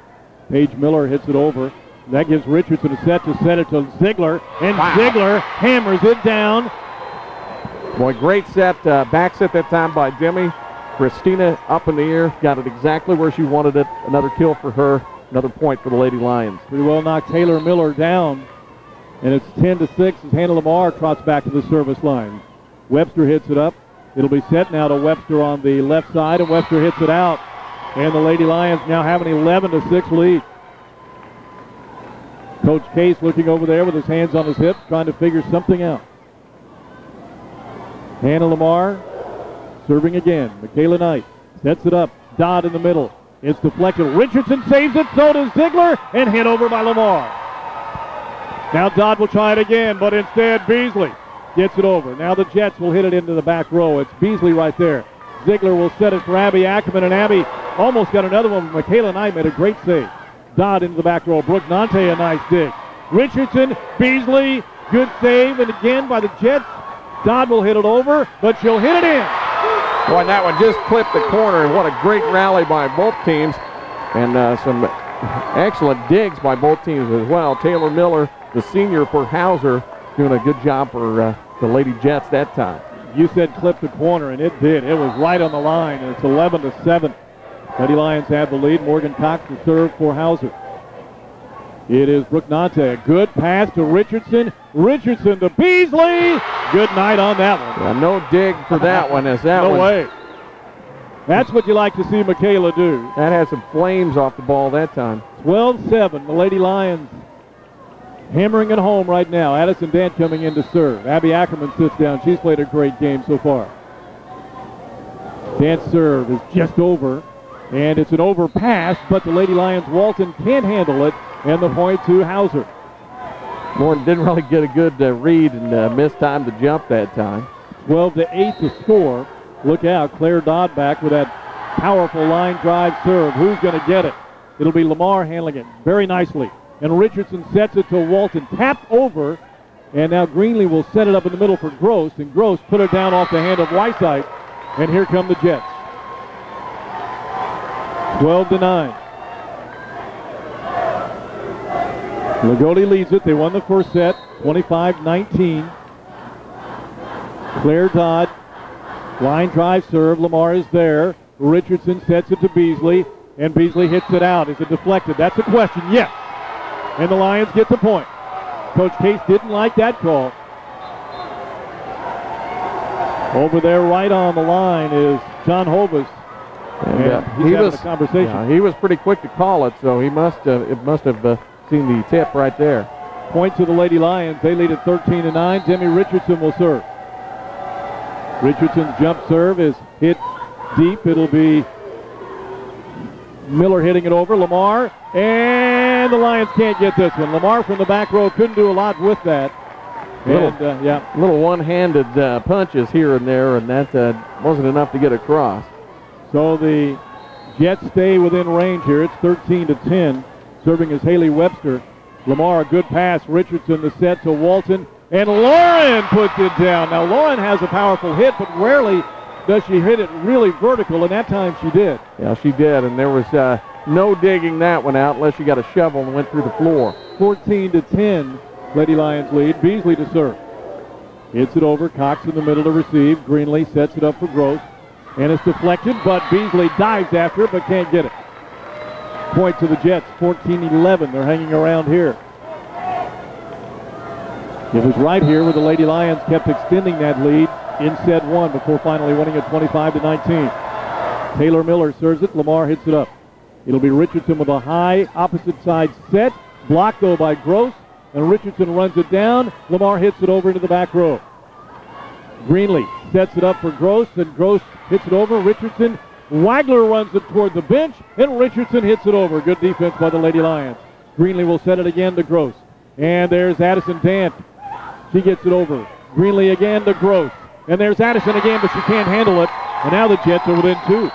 Paige Miller hits it over. That gives Richardson a set it to Ziegler, and wow. Ziegler hammers it down. Boy, great set, back set that time by Demi. Christina up in the air, got it exactly where she wanted it. Another kill for her, another point for the Lady Lions. Pretty well knocked Taylor Miller down, and it's 10-6 as Hannah Lamar trots back to the service line. Webster hits it up. It'll be set now to Webster on the left side, and Webster hits it out. And the Lady Lions now have an 11-6 lead. Coach Case looking over there with his hands on his hips, trying to figure something out. Hannah Lamar serving again. Michaela Knight sets it up. Dodd in the middle. It's deflected. Richardson saves it. So does Ziegler, and hit over by Lamar. Now Dodd will try it again, but instead Beasley gets it over. Now the Jets will hit it into the back row. It's Beasley right there. Ziegler will set it for Abby Ackerman, and Abby almost got another one. Michaela Knight made a great save. Dodd into the back row. Brooke Nante, a nice dig. Richardson, Beasley, good save, and again by the Jets. Dodd will hit it over, but she'll hit it in. Boy, that one just clipped the corner, and what a great rally by both teams. And some excellent digs by both teams as well. Taylor Miller, the senior for Hauser, doing a good job for the Lady Jets that time. You said clip the corner, and it did. It was right on the line, and it's 11-7. Lady Lions have the lead. Morgan Cox to serve for Hauser. It is Brooke Nante. A good pass to Richardson. Richardson to Beasley. Good night on that one. Yeah, no dig for that one. As that No one, way. That's what you like to see Michaela do. that had some flames off the ball that time. 12-7. The Lady Lions hammering it home right now. Addison Dant coming in to serve. Abby Ackerman sits down. She's played a great game so far. Dant's serve is just over. And it's an overpass, but the Lady Lions Walton can't handle it. And the point to Hauser. Morton didn't really get a good read and missed time to jump that time. 12-8 to score. Look out, Claire Dodd back with that powerful line drive serve. Who's going to get it? It'll be Lamar handling it very nicely. And Richardson sets it to Walton. Tap over. And now Greenlee will set it up in the middle for Gross. And Gross put it down off the hand of Whiteside. And here come the Jets. 12-9. Loogootee leads it. They won the first set, 25-19. Claire Dodd, line drive serve. Lamar is there. Richardson sets it to Beasley, and Beasley hits it out. Is it deflected? That's the question. Yes. And the Lions get the point. Coach Case didn't like that call. Over there right on the line is John Hovis. And he's having a conversation. Yeah, he was pretty quick to call it, so he must have seen the tip right there. Point to the Lady Lions. They lead at 13-9. Demi Richardson will serve. Richardson's jump serve is hit deep. It'll be Miller hitting it over. Lamar, and the Lions can't get this one. Lamar from the back row couldn't do a lot with that. Little one-handed punches here and there, and that wasn't enough to get across. So the Jets stay within range here. It's 13-10. Serving is Haley Webster. Lamar, a good pass. Richardson the set to Walton. And Lauren puts it down. Now, Lauren has a powerful hit, but rarely does she hit it really vertical, and that time she did. Yeah, she did, and there was no digging that one out unless she got a shovel and went through the floor. 14-10, Lady Lions lead. Beasley to serve. Hits it over. Cox in the middle to receive. Greenlee sets it up for Gross. And it's deflected, but Beasley dives after it, but can't get it. Point to the Jets, 14-11. They're hanging around here. It was right here where the Lady Lions kept extending that lead in set one before finally winning it 25-19. Taylor Miller serves it. Lamar hits it up. It'll be Richardson with a high opposite side set. Blocked, though, by Gross. And Richardson runs it down. Lamar hits it over into the back row. Greenlee sets it up for Gross, and Gross hits it over. Richardson, Wagler runs it toward the bench, and Richardson hits it over. Good defense by the Lady Lions. Greenlee will set it again to Gross. And there's Addison Dant. She gets it over. Greenlee again to Gross. And there's Addison again, but she can't handle it. And now the Jets are within two.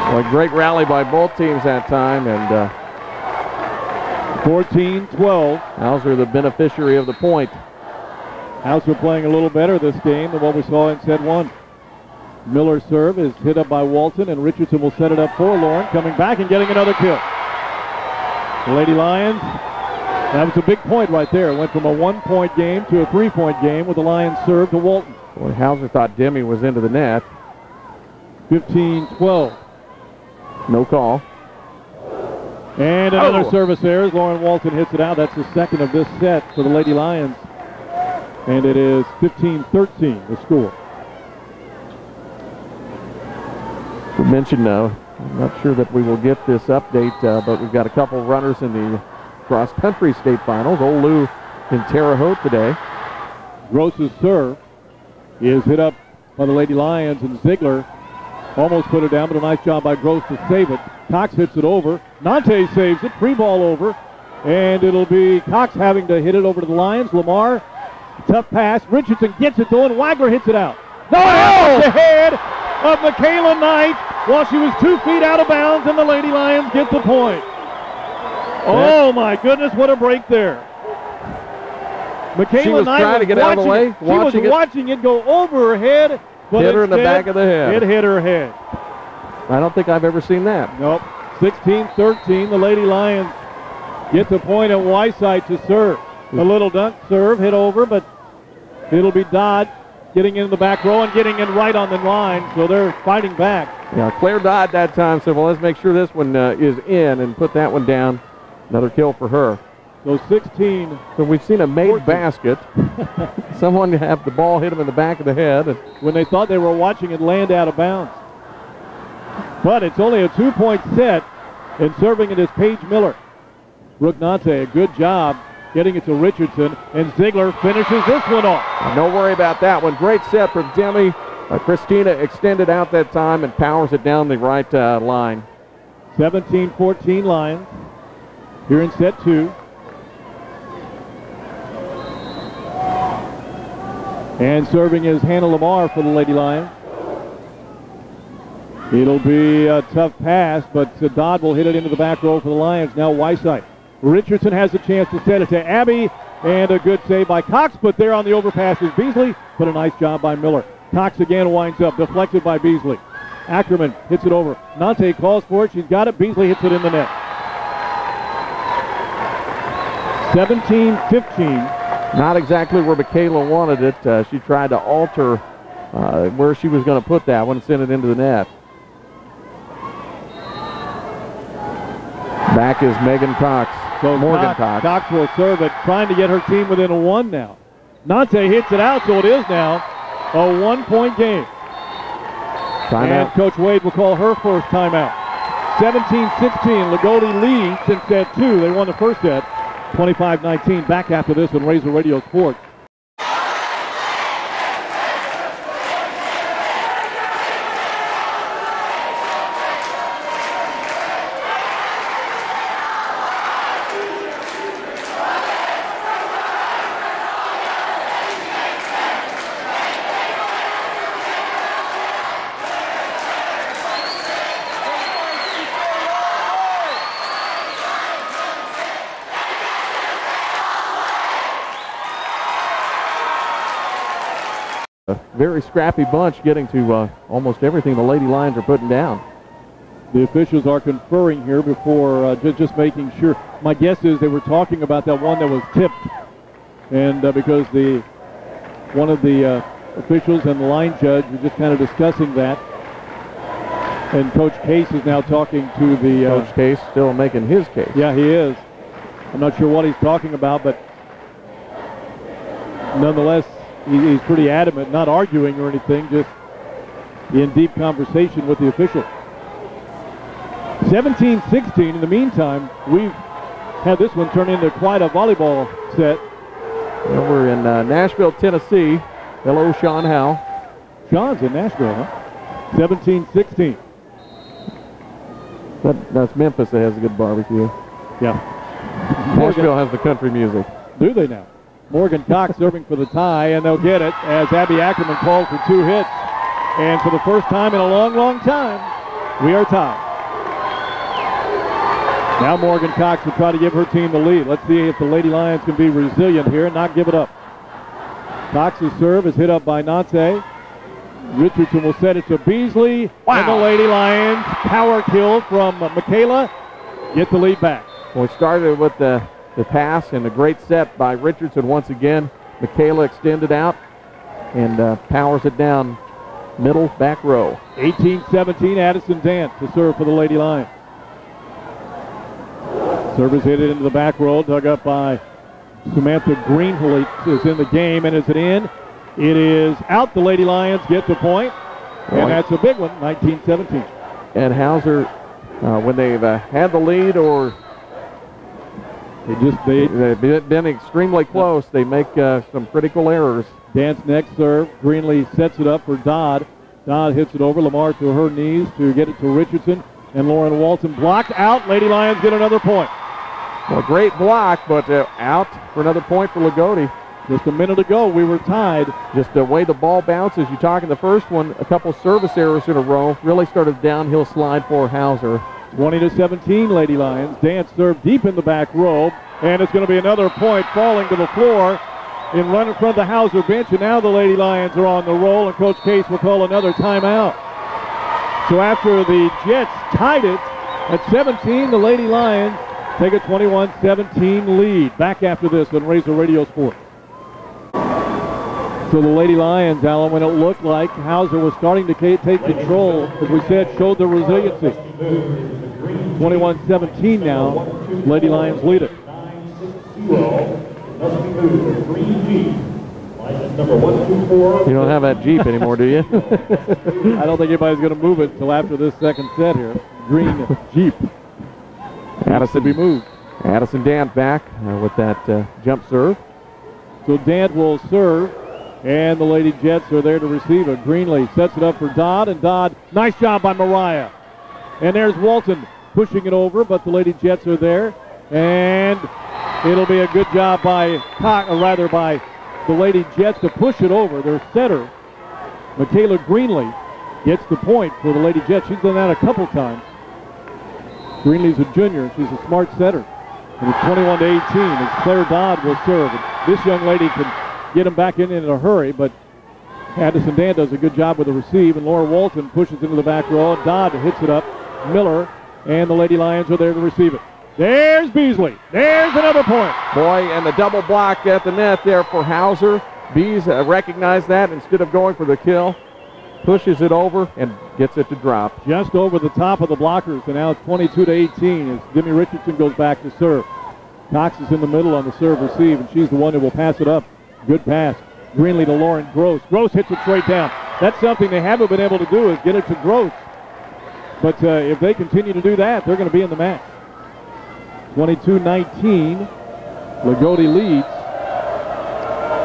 Well, a great rally by both teams that time, and 14-12. Hauser the beneficiary of the point. Hauser playing a little better this game than what we saw in set one. Miller's serve is hit up by Walton, and Richardson will set it up for Lauren, coming back and getting another kill. The Lady Lions, that was a big point right there. It went from a 1-point game to a 3-point game with the Lions serve to Walton. Boy, Hauser thought Demi was into the net. 15-12. No call. And another service there as Lauren Walton hits it out. That's the second of this set for the Lady Lions. And it is 15-13 the score. We mentioned, I'm not sure that we will get this update, but we've got a couple runners in the cross-country state finals. Old Lou in Terre Haute today. Gross's serve is hit up by the Lady Lions, and Ziegler almost put it down, but a nice job by Gross to save it. Cox hits it over. Nante saves it. Free ball over. And it'll be Cox having to hit it over to the Lions. Lamar, tough pass. Richardson gets it though, and Wagler hits it out. No! The head of Michaela Knight while she was 2 feet out of bounds, and the Lady Lions get the point. Oh my goodness, what a break there. Michaela Knight trying to get out of the way. She was watching it go over her head, but hit her in the back of the head. It hit her head. I don't think I've ever seen that. Nope. 16-13, the Lady Lions get the point at Whiteside to serve. A little dunk serve, hit over, but It'll be Dodd getting in the back row and getting in right on the line, so they're fighting back. Yeah, Claire Dodd that time said, well, let's make sure this one is in and put that one down. Another kill for her. So 16. So we've seen a made 14. basket. Someone have the ball hit him in the back of the head. When they thought they were watching it land out of bounds. But it's only a 2-point set, and serving it is Paige Miller. Brooke Nante, a good job getting it to Richardson, and Ziegler finishes this one off. No worry about that one. Great set from Demi. Christina extended out that time and powers it down the right line. 17-14 Lions here in set 2. And serving is Hannah Lamar for the Lady Lions. It'll be a tough pass, but Dodd will hit it into the back row for the Lions. Now Whiteside. Richardson has a chance to set it to Abby, and a good save by Cox, but there on the overpass is Beasley, but a nice job by Miller. Cox again winds up, deflected by Beasley. Ackerman hits it over. Nante calls for it. She's got it. Beasley hits it in the net. 17-15. Not exactly where Michaela wanted it. She tried to alter where she was going to put that one and send it into the net. Back is Megan Cox. So Morgan Cox. Cox will serve it, trying to get her team within a 1 now. Nante hits it out, so it is now a 1-point game. Timeout. And Coach Wade will call her first timeout. 17-16, Loogootee leads in set 2. They won the first set, 25-19. Back after this on Razor Radio Sports. Very scrappy bunch, getting to almost everything the Lady Lions are putting down. The officials are conferring here before just making sure. My guess is they were talking about that one that was tipped, and because one of the officials and the line judge were just kind of discussing that. And Coach Case is now talking to the... Coach Case still making his case. Yeah, he is. I'm not sure what he's talking about, but nonetheless, he's pretty adamant, not arguing or anything, just in deep conversation with the official. 17-16. In the meantime, we've had this one turn into quite a volleyball set. Well, we're in Nashville, Tennessee. Hello, Sean Howe. Sean's in Nashville, huh? 17-16. That's Memphis that has a good barbecue. Yeah. Nashville has the country music. Do they now? Morgan Cox serving for the tie, and they'll get it as Abby Ackerman calls for 2 hits. And for the first time in a long, long time, we are tied. Now Morgan Cox will try to give her team the lead. Let's see if the Lady Lions can be resilient here and not give it up. Cox's serve is hit up by Nante. Richardson will set it to Beasley. Wow. And the Lady Lions power kill from Michaela. Get the lead back. Well, we started with the pass and a great set by Richardson once again. Michaela extended out and powers it down middle back row. 18-17, Addison Dance to serve for the Lady Lions. Service hit it into the back row, dug up by Samantha Greenhole is in the game, and is it in? It is out. The Lady Lions get the point, and that's a big one, 19-17. And Hauser, when they've had the lead or they've been extremely close, they make some critical errors. Dance next serve. Greenlee sets it up for Dodd. Dodd hits it over. Lamar to her knees to get it to Richardson. And Lauren Walton blocked out. Lady Lions get another point. Well, great block, but out for another point for Loogootee. Just a minute ago, we were tied. Just the way the ball bounces. You talk in the first one, a couple service errors in a row. Really started downhill slide for Hauser. 20-17, Lady Lions. Dance serve deep in the back row. And it's going to be another point falling to the floor in front of the Hauser bench. And now the Lady Lions are on the roll, and Coach Case will call another timeout. So after the Jets tied it at 17, the Lady Lions take a 21-17 lead. Back after this on Razor Radio Sports. So the Lady Lions, Alan, when it looked like Hauser was starting to take control, as we said, showed their resiliency. 21-17 now. Lady Lions lead it. You don't have that Jeep anymore, do you? I don't think anybody's going to move it until after this second set here. Green Jeep. Addison be moved. Addison Dant back with that jump serve. So Dant will serve, and the Lady Jets are there to receive it. Greenlee sets it up for Dodd, and Dodd, nice job by Mariah. And there's Walton pushing it over, but the Lady Jets are there, and it'll be a good job by by the Lady Jets to push it over. Their setter, Michaela Greenlee, gets the point for the Lady Jets. She's done that a couple times. Greenlee's a junior. She's a smart setter. And it's 21-18 as Claire Dodd will serve. And this young lady can get him back in a hurry, but Addison Dan does a good job with the receive, and Laura Walton pushes into the back row. Dodd hits it up. Miller and the Lady Lions are there to receive it. There's Beasley. There's another point. Boy, and the double block at the net there for Hauser. Bees recognized that. Instead of going for the kill, pushes it over and gets it to drop. Just over the top of the blockers, and now it's 22-18 as Demi Richardson goes back to serve. Cox is in the middle on the serve receive, and she's the one who will pass it up. Good pass. Greenlee to Lauren Gross. Gross hits it straight down. That's something they haven't been able to do, is get it to Gross. But if they continue to do that, they're going to be in the match. 22-19. Loogootee leads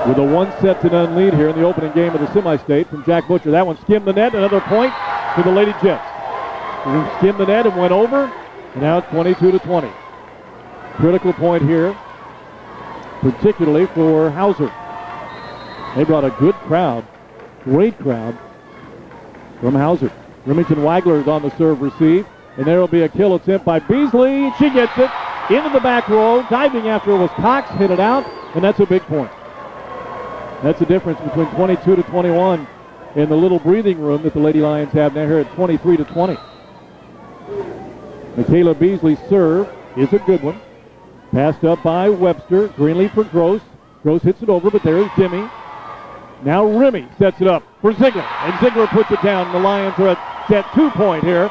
with a 1-0 lead here in the opening game of the semi-state from Jack Butcher. That one skimmed the net. Another point for the Lady Jets. Skimmed the net and went over. And now it's 22-20. Critical point here, particularly for Hauser. They brought a good crowd, great crowd from Hauser. Remington Wagler is on the serve receive, and there will be a kill attempt by Beasley. She gets it into the back row. Diving after it was Cox, hit it out, and that's a big point. That's the difference between 22-21 and the little breathing room that the Lady Lions have now here at 23-20. Michaela Beasley's serve is a good one. Passed up by Webster. Greenlee for Gross. Gross hits it over, but there is Demi. Now Remy sets it up for Ziegler, and Ziegler puts it down. The Lions are at set 2 point here,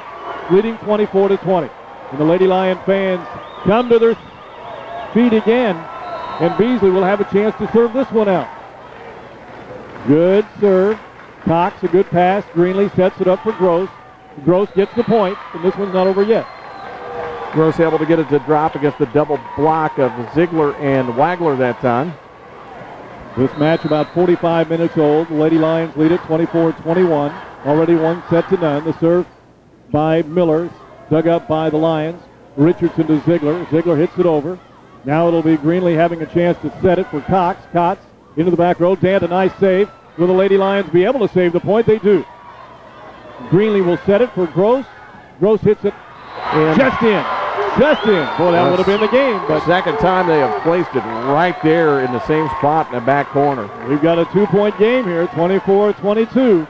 leading 24-20. And the Lady Lion fans come to their feet again, and Beasley will have a chance to serve this one out. Good serve. Cox, a good pass. Greenlee sets it up for Gross. Gross gets the point, and this one's not over yet. Gross able to get it to drop against the double block of Ziegler and Wagler that time. This match about 45 minutes old. The Lady Lions lead it 24-21. Already 1-0. The serve by Miller, dug up by the Lions. Richardson to Ziegler. Ziegler hits it over. Now it'll be Greenlee having a chance to set it for Cox. Cox into the back row. Dant, a nice save. Will the Lady Lions be able to save the point? They do. Greenlee will set it for Gross. Gross hits it and just in. Just in. Boy, that would have been the game. But second time they have placed it right there in the same spot in the back corner. We've got a 2-point game here, 24-22.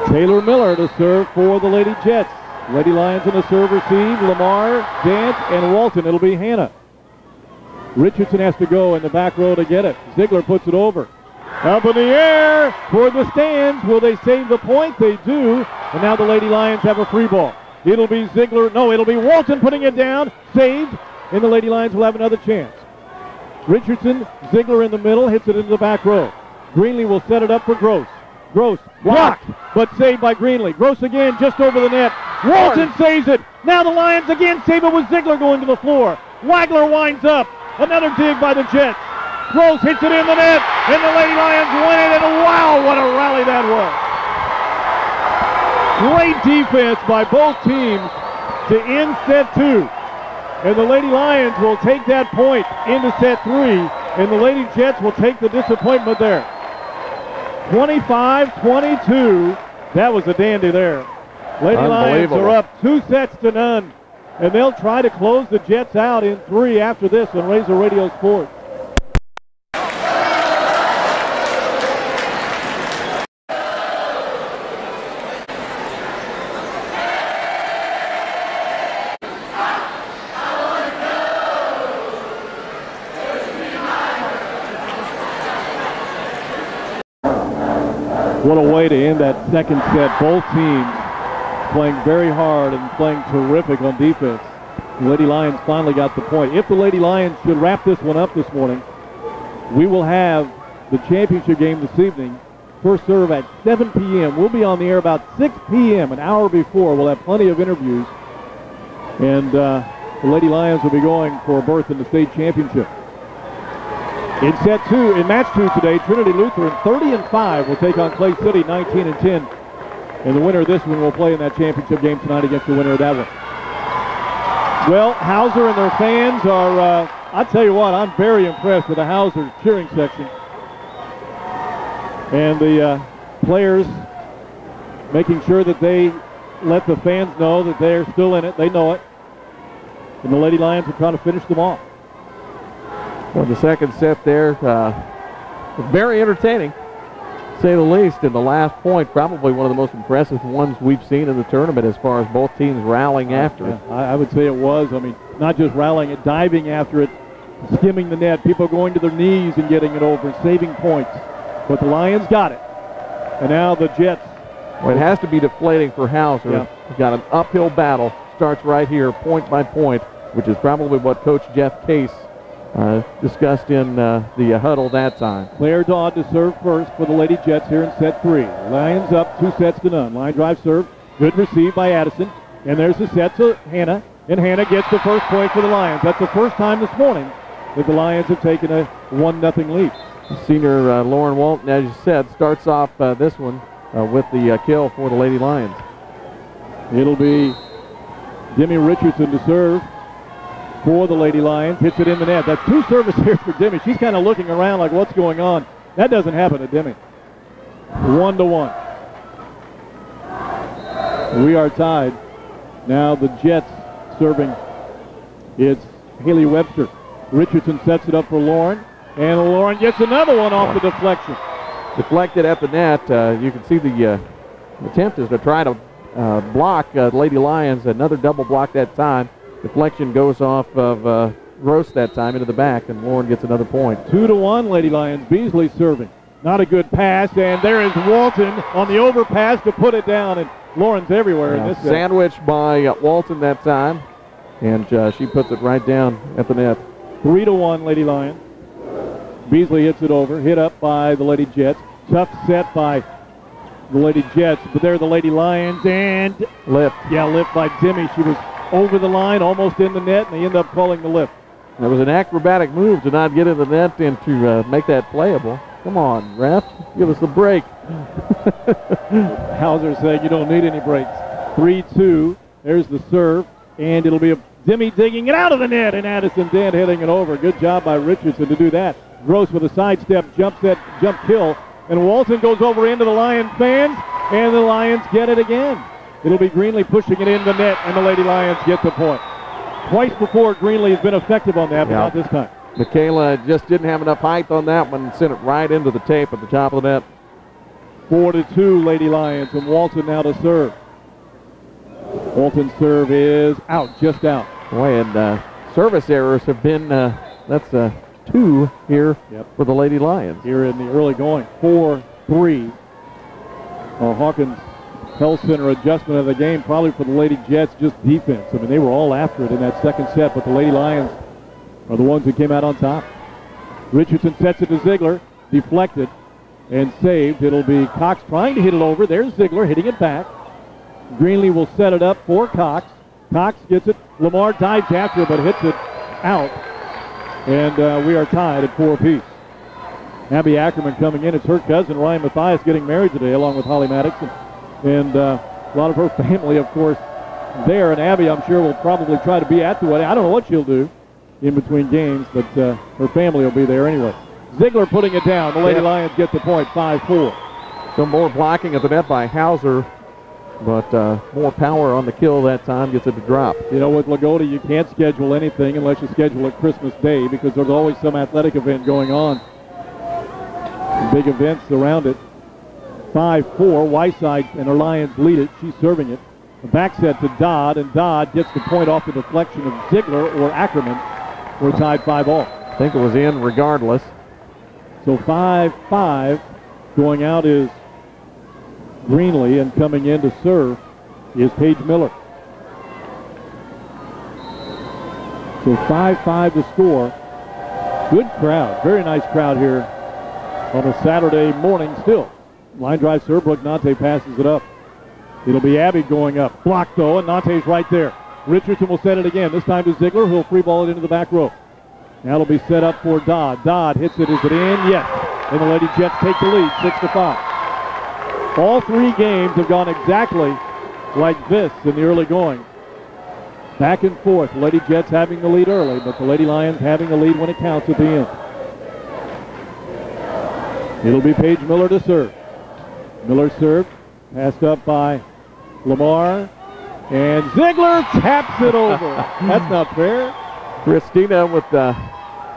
Taylor Miller to serve for the Lady Jets. Lady Lions in the serve receive. Lamar, Dant, and Walton. It'll be Hannah. Richardson has to go in the back row to get it. Ziegler puts it over. Up in the air toward the stands. Will they save the point? They do. And now the Lady Lions have a free ball. It'll be Ziegler. No, it'll be Walton putting it down. Saved. And the Lady Lions will have another chance. Richardson, Ziegler in the middle, hits it into the back row. Greenlee will set it up for Gross. Gross blocked, but saved by Greenlee. Gross again, just over the net. Walton saves it. Now the Lions again save it with Ziegler going to the floor. Wagler winds up. Another dig by the Jets. Gross hits it in the net, and the Lady Lions win it, and wow, what a rally that was. Great defense by both teams to end set 2. And the Lady Lions will take that point into set 3, and the Lady Jets will take the disappointment there. 25-22. That was a dandy there. Lady Lions are up 2-0, and they'll try to close the Jets out in 3 after this on Razor Radio Sports. What a way to end that second set. Both teams playing very hard and playing terrific on defense. The Lady Lions finally got the point. If the Lady Lions should wrap this one up this morning, we will have the championship game this evening. First serve at 7 p.m. We'll be on the air about 6 p.m., an hour before. We'll have plenty of interviews. And the Lady Lions will be going for a berth in the state championship. In match two today, Trinity Lutheran 30-5 will take on Clay City 19-10. And the winner of this one will play in that championship game tonight against the winner of that one. Well, Hauser and their fans are, I tell you what, I'm very impressed with the Hauser cheering section. And the players making sure that they let the fans know that they're still in it. They know it. And the Lady Lions are trying to finish them off. Well, the second set there was very entertaining, to say the least. And the last point, probably one of the most impressive ones we've seen in the tournament as far as both teams rallying after it. I would say it was. I mean, not just rallying it, diving after it, skimming the net, people going to their knees and getting it over, saving points. But the Lions got it. And now the Jets. Well, it has to be deflating for Hauser. Yeah. He's got an uphill battle. Starts right here, point by point, which is probably what Coach Jeff Case discussed in the huddle that time. Claire Dodd to serve first for the Lady Jets here in set 3. Lions up 2-0. Line drive serve. Good receive by Addison. And there's the set to Hannah. And Hannah gets the first point for the Lions. That's the first time this morning that the Lions have taken a 1-0 lead. Senior Lauren Walton, as you said, starts off this one with the kill for the Lady Lions. It'll be Demi Richardson to serve for the Lady Lions. Hits it in the net. That's 2 service here for Demi. She's kind of looking around like what's going on. That doesn't happen to Demi. 1-1. We are tied. Now the Jets serving. It's Haley Webster. Richardson sets it up for Lauren. And Lauren gets another one off the deflection. Deflected at the net. You can see the attempt is to try to block Lady Lions. Another double block that time. Deflection goes off of Gross that time into the back, and Lauren gets another point. 2-1 Lady Lions. Beasley serving. Not a good pass, and there is Walton on the overpass to put it down, and Lauren's everywhere in this game. Sandwiched by Walton that time, and she puts it right down at the net. 3-1 Lady Lions. Beasley hits it over, hit up by the Lady Jets. Tough set by the Lady Jets, but they're the Lady Lions, and lift. Yeah, lift by Demi. She was over the line, almost in the net, and they end up calling the lift. It was an acrobatic move to not get in the net and to make that playable. Come on, ref, give us a break. Hauser saying you don't need any breaks. 3-2. There's the serve, and it'll be a Demi digging it out of the net, and Addison Dent hitting it over. Good job by Richardson to do that. Gross with a sidestep, jump kill, and Walton goes over into the Lion fans, and the Lions get it again. It'll be Greenlee pushing it in the net, and the Lady Lions get the point. Twice before, Greenlee has been effective on that, but not this time. Michaela just didn't have enough height on that one and sent it right into the tape at the top of the net. 4-2 Lady Lions, and Walton now to serve. Walton's serve is out, just out. Boy, and service errors have been, that's 2 here for the Lady Lions. Here in the early going, 4-3. Hawkins Health Center adjustment of the game, probably for the Lady Jets, just defense. I mean, they were all after it in that second set, but the Lady Lions are the ones who came out on top. Richardson sets it to Ziegler, deflected and saved. It'll be Cox trying to hit it over. There's Ziegler hitting it back. Greenlee will set it up for Cox. Cox gets it. Lamar dives after it, but hits it out. And we are tied at 4 apiece. Abby Ackerman coming in. It's her cousin, Ryan Mathias, getting married today, along with Holly Maddox. And a lot of her family, of course, there. And Abby, I'm sure, will probably try to be at the wedding. I don't know what she'll do in between games, but her family will be there anyway. Ziegler putting it down. The Lady Lions get the point, 5-4. Some more blocking at the net by Hauser, but more power on the kill that time, gets it to drop. You know, with Loogootee, you can't schedule anything unless you schedule it Christmas Day, because there's always some athletic event going on. Big events around it. 5-4, Whiteside and her Lions lead it. She's serving it. The back set to Dodd, and Dodd gets the point off the deflection of Ziegler or Ackerman. We're tied 5-all. I think it was in regardless. So 5-5. Going out is Greenlee, and coming in to serve is Paige Miller. So 5-5 to score. Good crowd, very nice crowd here on a Saturday morning still. Line drive serve, Brooke Nante passes it up. It'll be Abby going up. Blocked though, and Nante's right there. Richardson will set it again, this time to Ziegler, who'll free ball it into the back row. Now it'll be set up for Dodd. Dodd hits it, is it in? Yes. And the Lady Jets take the lead, 6-5. All three games have gone exactly like this in the early going. Back and forth, Lady Jets having the lead early, but the Lady Lions having the lead when it counts at the end. It'll be Paige Miller to serve. Miller served, passed up by Lamar, and Ziegler taps it over. That's not fair. Christina with a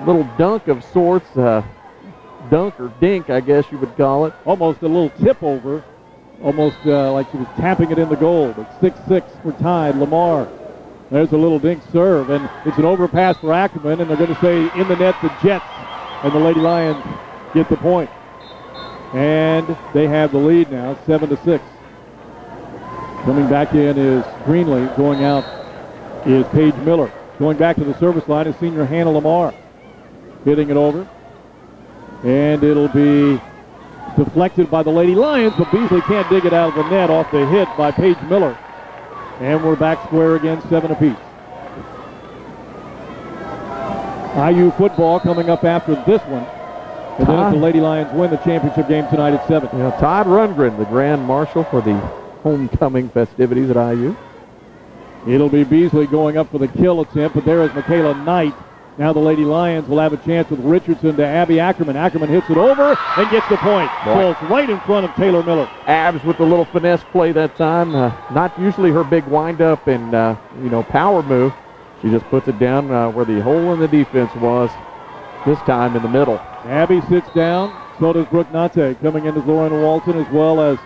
little dunk of sorts, dunk or dink, I guess you would call it. Almost a little tip over, almost like she was tapping it in the goal. But 6-6 for tied. Lamar. There's a little dink serve, and it's an overpass for Ackerman, and they're going to say in the net the Jets, and the Lady Lions get the point. And they have the lead now, 7-6. Coming back in is Greenlee. Going out is Paige Miller. Going back to the service line is senior Hannah Lamar. Hitting it over. And it'll be deflected by the Lady Lions, but Beasley can't dig it out of the net off the hit by Paige Miller. And we're back square again, 7 apiece. IU football coming up after this one. And then if the Lady Lions win the championship game tonight at 7. Yeah, Todd Rundgren, the Grand Marshal for the homecoming festivities at IU. It'll be Beasley going up for the kill attempt, but there is Michaela Knight. Now the Lady Lions will have a chance with Richardson to Abby Ackerman. Ackerman hits it over and gets the point. Falls right in front of Taylor Miller. Abs with a little finesse play that time. Not usually her big wind-up and, power move. She just puts it down where the hole in the defense was, this time in the middle. Abby sits down. So does Brooke Nante. Coming in is Lauren Walton as well as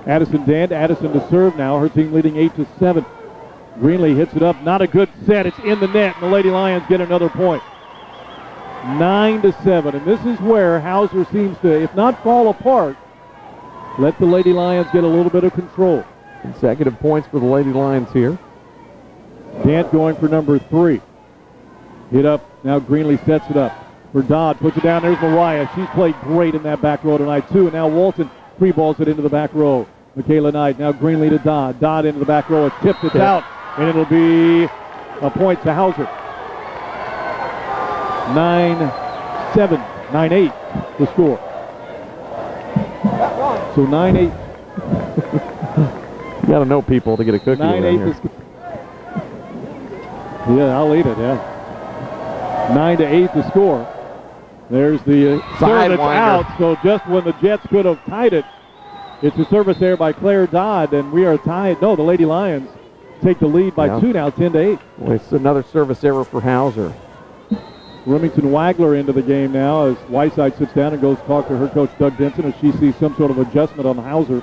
Addison Dant. Addison to serve now. Her team leading 8-7. Greenlee hits it up. Not a good set. It's in the net, and the Lady Lions get another point. 9-7. And this is where Hauser seems to, if not fall apart, let the Lady Lions get a little bit of control. Consecutive points for the Lady Lions here. Dant going for number 3. Hit up. Now Greenlee sets it up for Dodd. Puts it down. There's Mariah. She's played great in that back row tonight, too. And now Walton free balls it into the back row. Michaela Knight. Now Greenlee to Dodd. Dodd into the back row. It's tipped. It's out. And it'll be a point to Hauser. 9-7. 9-8 the score. So 9-8. You got to know people to get a cookie. 9-8. Yeah, I'll eat it, yeah. 9-8 the score. There's the service out, so just when the Jets could have tied it, it's a service there by Claire Dodd, and we are tied. No, the Lady Lions take the lead by 2 now, 10-8. Well, it's another service error for Hauser. Remington Wagler into the game now as Whiteside sits down and goes to talk to her coach, Doug Denson, as she sees some sort of adjustment on Hauser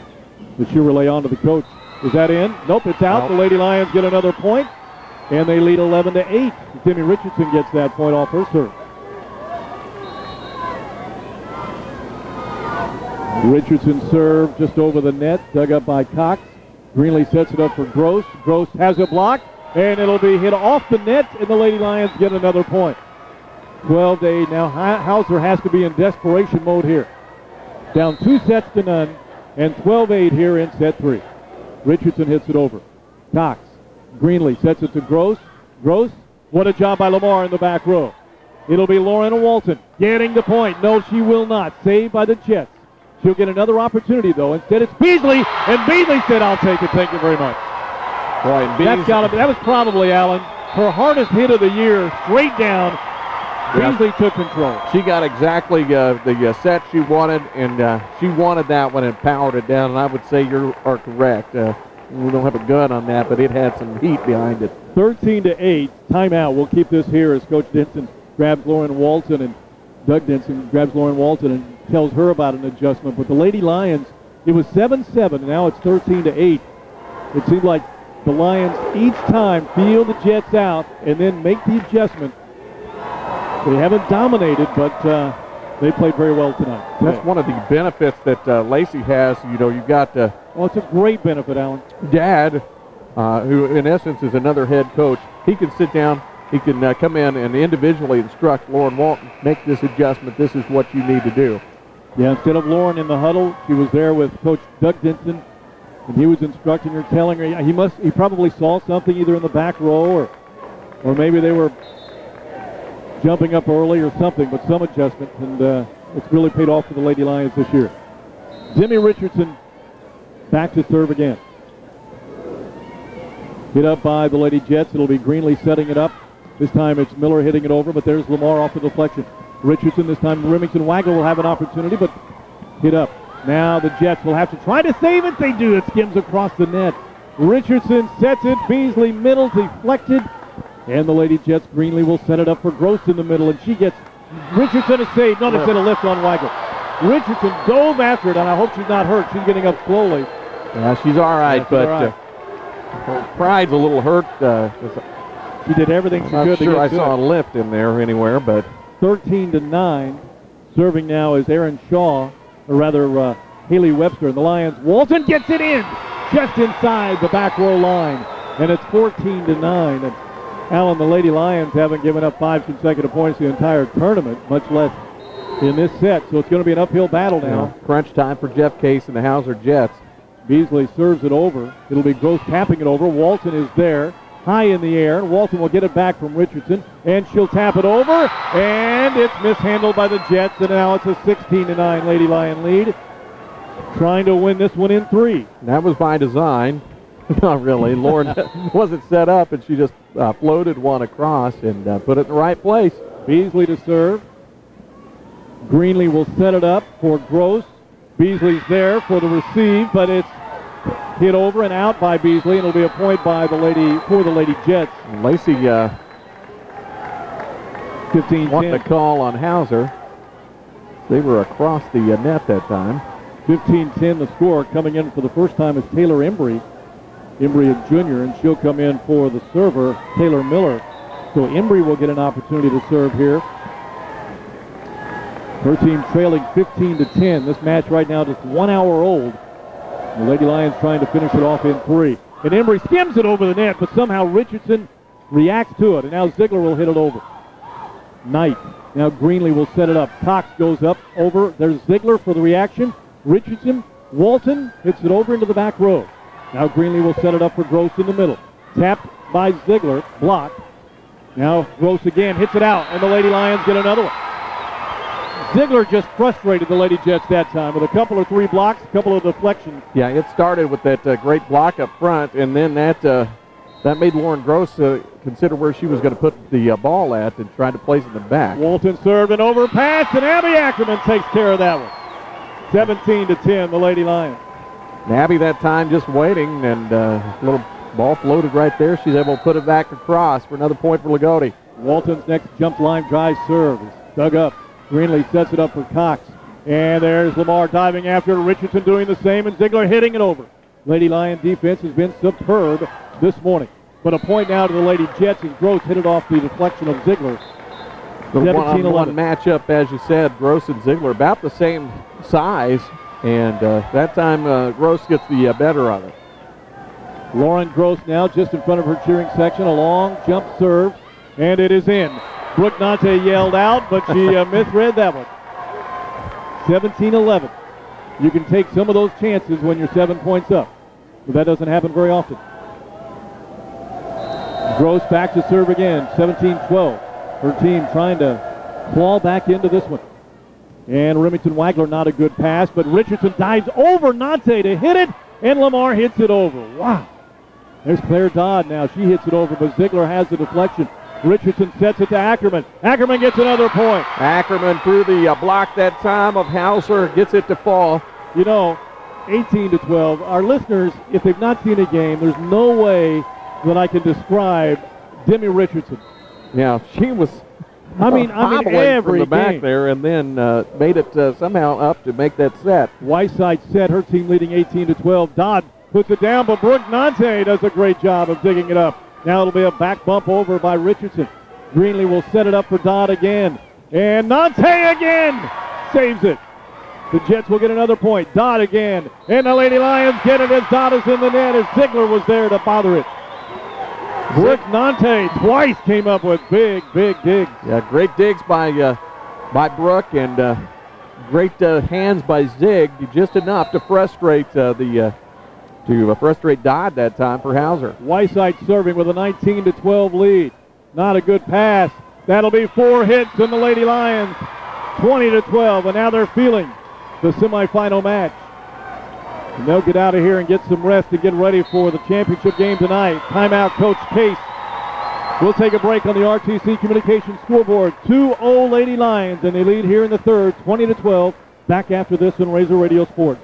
that she'll relay on to the coach. Is that in? Nope, it's out. The Lady Lions get another point, and they lead 11-8. Timmy Richardson gets that point off her serve. Richardson serve just over the net, dug up by Cox. Greenlee sets it up for Gross. Gross has a block, and it'll be hit off the net, and the Lady Lions get another point. 12-8. Now Hauser has to be in desperation mode here. Down 2-0, and 12-8 here in set 3. Richardson hits it over. Cox. Greenlee sets it to Gross. Gross, what a job by Lamar in the back row. It'll be Lauren Walton getting the point. No, she will not. Saved by the Jets. She'll get another opportunity, though. Instead, it's Beasley, and Beasley said, "I'll take it. Thank you very much." Boy, that was probably, Alan, her hardest hit of the year, straight down. Beasley took control. She got exactly the set she wanted, and she wanted that one and powered it down, and I would say you are correct. We don't have a gun on that, but it had some heat behind it. 13-8, timeout. We'll keep this here as Coach Denson grabs Lauren Walton, and Doug Denson grabs Lauren Walton and tells her about an adjustment. But the Lady Lions, it was 7-7, and now it's 13-8. It seemed like the Lions each time feel the Jets out and then make the adjustment. They haven't dominated, but They played very well tonight. That's one of the benefits that Lacey has. You know, you've got well, it's a great benefit, Alan. Dad, who in essence is another head coach. He can sit down, he can come in and individually instruct Lauren Walton, make this adjustment, this is what you need to do. Yeah, instead of Lauren in the huddle, she was there with Coach Doug Denson, and he was instructing her, telling her he probably saw something either in the back row or maybe they were jumping up early or something, but some adjustment, and it's really paid off for the Lady Lions this year. Demi Richardson back to serve again. Hit up by the Lady Jets. It'll be Greenlee setting it up. This time it's Miller hitting it over, but there's Lamar off the deflection. Richardson, this time Remington Wagler will have an opportunity, but hit up. Now the Jets will have to try to save it. They do. It skims across the net. Richardson sets it. Beasley middle deflected. And the Lady Jets, Greenlee will set it up for Gross in the middle, and she gets Richardson a save. No, they said a lift on Wagler. Richardson dove after it, and I hope she's not hurt. She's getting up slowly. Yeah, she's all right, but her pride's a little hurt. She did everything she could to get sure I to saw it. a lift in there anywhere, but 13-9. Serving now is Aaron Shaw, or rather Haley Webster, and the Lions. Walton gets it in just inside the back row line, and it's 14-9. And Alan, the Lady Lions haven't given up 5 consecutive points the entire tournament, much less in this set. So it's going to be an uphill battle now. Yeah. Crunch time for Jeff Case and the Hauser Jets. Beasley serves it over. It'll be Gross tapping it over. Walton is there, high in the air. Walton will get it back from Richardson, and she'll tap it over, and it's mishandled by the Jets, and now it's a 16-9 Lady Lion lead. Trying to win this one in 3. That was by design. Not really. Lauren wasn't set up, and she just floated one across and put it in the right place. Beasley to serve. Greenlee will set it up for Gross. Beasley's there for the receive, but it's hit over and out by Beasley, and it'll be a point by the Lady Jets. And Lacey 15-10. wanting to call on Hauser. They were across the net that time. 15-10 the score. Coming in for the first time is Taylor Embry. Embry, a junior, and she'll come in for the server, Taylor Miller. So Embry will get an opportunity to serve here. Her team trailing 15-10. This match right now just 1 hour old. The Lady Lions trying to finish it off in 3. And Embry skims it over the net, but somehow Richardson reacts to it. And now Ziegler will hit it over. Knight. Now Greenlee will set it up. Cox goes up over. There's Ziegler for the reaction. Richardson. Walton hits it over into the back row. Now Greenlee will set it up for Gross in the middle. Tapped by Ziegler. Blocked. Now Gross again hits it out, and the Lady Lions get another one. Ziegler just frustrated the Lady Jets that time with a couple or 3 blocks, a couple of deflections. Yeah, it started with that great block up front, and then that made Lauren Gross consider where she was going to put the ball at and try to place it in the back. Walton served an overpass, and Abby Ackerman takes care of that one. 17-10, the Lady Lions. And Abby that time just waiting, and a little ball floated right there. She's able to put it back across for another point for Loogootee. Walton's next jump line drive serve is dug up. Greenlee sets it up for Cox. And there's Lamar diving after it. Richardson doing the same, and Ziegler hitting it over. Lady Lion defense has been superb this morning. But a point now to the Lady Jets as Gross hit it off the deflection of Ziegler. The one-on-one matchup, as you said, Gross and Ziegler about the same size, and that time Gross gets the better of it. Lauren Gross now just in front of her cheering section. A long jump serve, and it is in. Brooke Nante yelled out, but she misread that one. 17-11. You can take some of those chances when you're 7 points up, but that doesn't happen very often. Gross back to serve again, 17-12. Her team trying to claw back into this one. And Remington Wagler, not a good pass, but Richardson dives over Nante to hit it, and Lamar hits it over. Wow. There's Claire Dodd now. She hits it over, but Ziegler has the deflection. Richardson sets it to Ackerman. Ackerman gets another point. Ackerman through the block that time of Hauser, gets it to fall. You know, 18-12. Our listeners, if they've not seen a game, there's no way that I can describe Demi Richardson. Yeah, she was hobbling every from the back game there, and then made it somehow up to make that set. Whiteside set, her team leading 18-12. Dodd puts it down, but Brooke Nante does a great job of digging it up. Now it'll be a back bump over by Richardson. Greenlee will set it up for Dodd again. And Nante again! saves it. The Jets will get another point. Dodd again. And the Lady Lions get it as Dodd is in the net as Ziegler was there to bother it. Brooke Nante twice came up with big digs. Yeah, great digs by Brooke and great hands by Zig. Just enough to frustrate frustrate Dodd that time for Hauser. Whiteside serving with a 19-12 lead. Not a good pass. That'll be 4 hits in the Lady Lions. 20-12, and now they're feeling the semifinal match. And they'll get out of here and get some rest to get ready for the championship game tonight. Timeout, Coach Case. We'll take a break on the RTC Communications scoreboard. 2-0 Lady Lions, and they lead here in the third, 20-12. Back after this on Razor Radio Sports.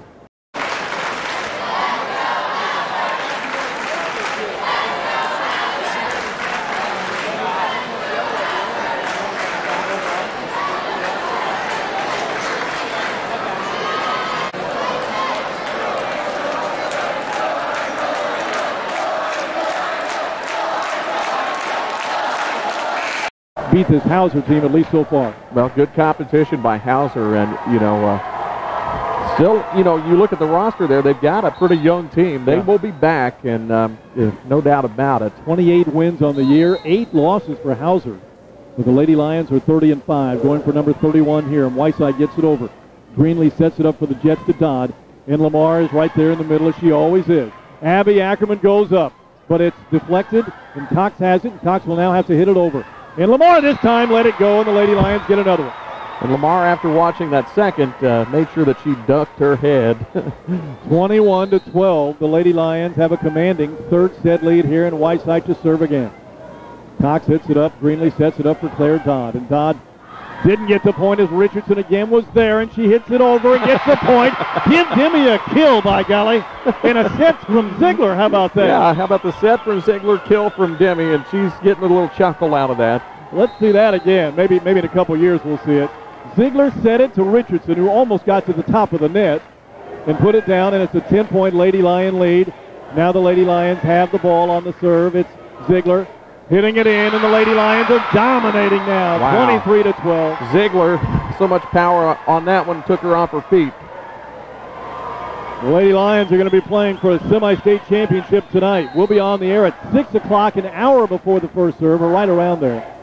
Beat this Hauser team, at least so far. Well, good competition by Hauser, and still, you look at the roster there, they've got a pretty young team. They will be back, and no doubt about it. 28 wins on the year, 8 losses for Hauser. But the Lady Lions are 30-5, going for number 31 here, and Whiteside gets it over. Greenlee sets it up for the Jets to Dodd, and Lamar is right there in the middle, as she always is. Abby Ackerman goes up, but it's deflected, and Cox has it, and Cox will now have to hit it over. And Lamar this time let it go, and the Lady Lions get another one. And Lamar, after watching that second, made sure that she ducked her head. 21-12, the Lady Lions have a commanding third set lead here, and Whiteside to serve again. Cox hits it up. Greenlee sets it up for Claire Dodd. And Dodd didn't get the point as Richardson again was there, and she hits it over and gets the point. Give Demi a kill, by golly. And a set from Ziegler. How about that? Yeah, how about the set from Ziegler, kill from Demi, and she's getting a little chuckle out of that. Let's see that again. Maybe in a couple years we'll see it. Ziegler set it to Richardson, who almost got to the top of the net, and put it down, and it's a 10-point Lady Lion lead. Now the Lady Lions have the ball on the serve. It's Ziegler hitting it in, and the Lady Lions are dominating now, 23-12. Ziegler, so much power on that one, took her off her feet. The Lady Lions are going to be playing for a semi-state championship tonight. We'll be on the air at 6 o'clock, an hour before the first serve, or right around there.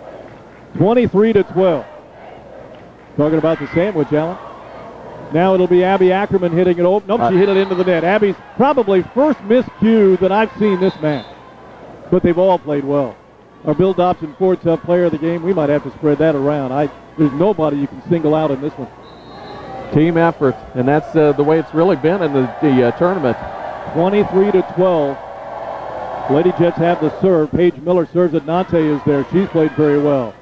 23-12. Talking about the sandwich, Alan. Now it'll be Abby Ackerman hitting it over. Nope, she hit it into the net. Abby's probably first miscue that I've seen this match. But they've all played well. Our Bill Dobson Ford Tough Player of the Game, we might have to spread that around. There's nobody you can single out in this one. Team effort, and that's the way it's really been in the tournament. 23-12. Lady Jets have the serve. Paige Miller serves it. Nante is there. She's played very well.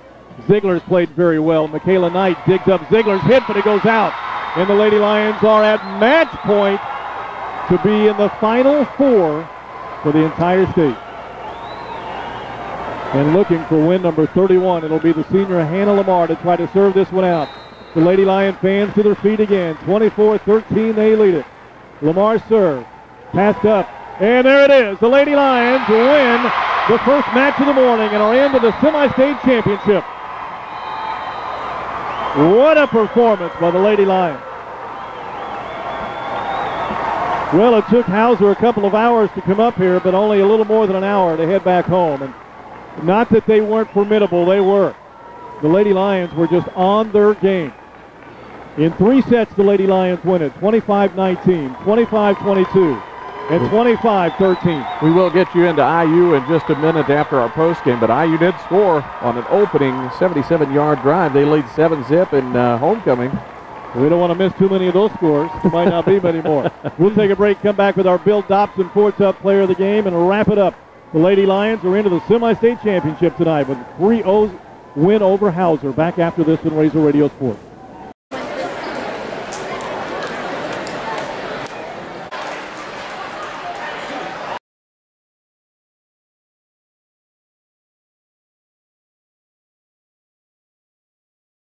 Ziegler's played very well. Michaela Knight digs up Ziegler's hit, but it goes out. And the Lady Lions are at match point to be in the Final Four for the entire state. And looking for win number 31, it'll be the senior Hannah Lamar to try to serve this one out. The Lady Lion fans to their feet again. 24-13, they lead it. Lamar serve. Passed up. And there it is. The Lady Lions win the first match of the morning and are into the semi-state championship. What a performance by the Lady Lions. Well, it took Hauser a couple of hours to come up here, but only a little more than an hour to head back home. And not that they weren't formidable, they were. The Lady Lions were just on their game. In 3 sets, the Lady Lions win it, 25-19, 25-22, and 25-13. We will get you into IU in just a minute after our postgame, but IU did score on an opening 77-yard drive. They lead 7-zip in homecoming. We don't want to miss too many of those scores. There might not be many more. We'll take a break, come back with our Bill Dobson Ford Tough Player of the Game, and wrap it up. The Lady Lions are into the semi-state championship tonight with a 3-0 win over Hauser. Back after this on Razor Radio Sports.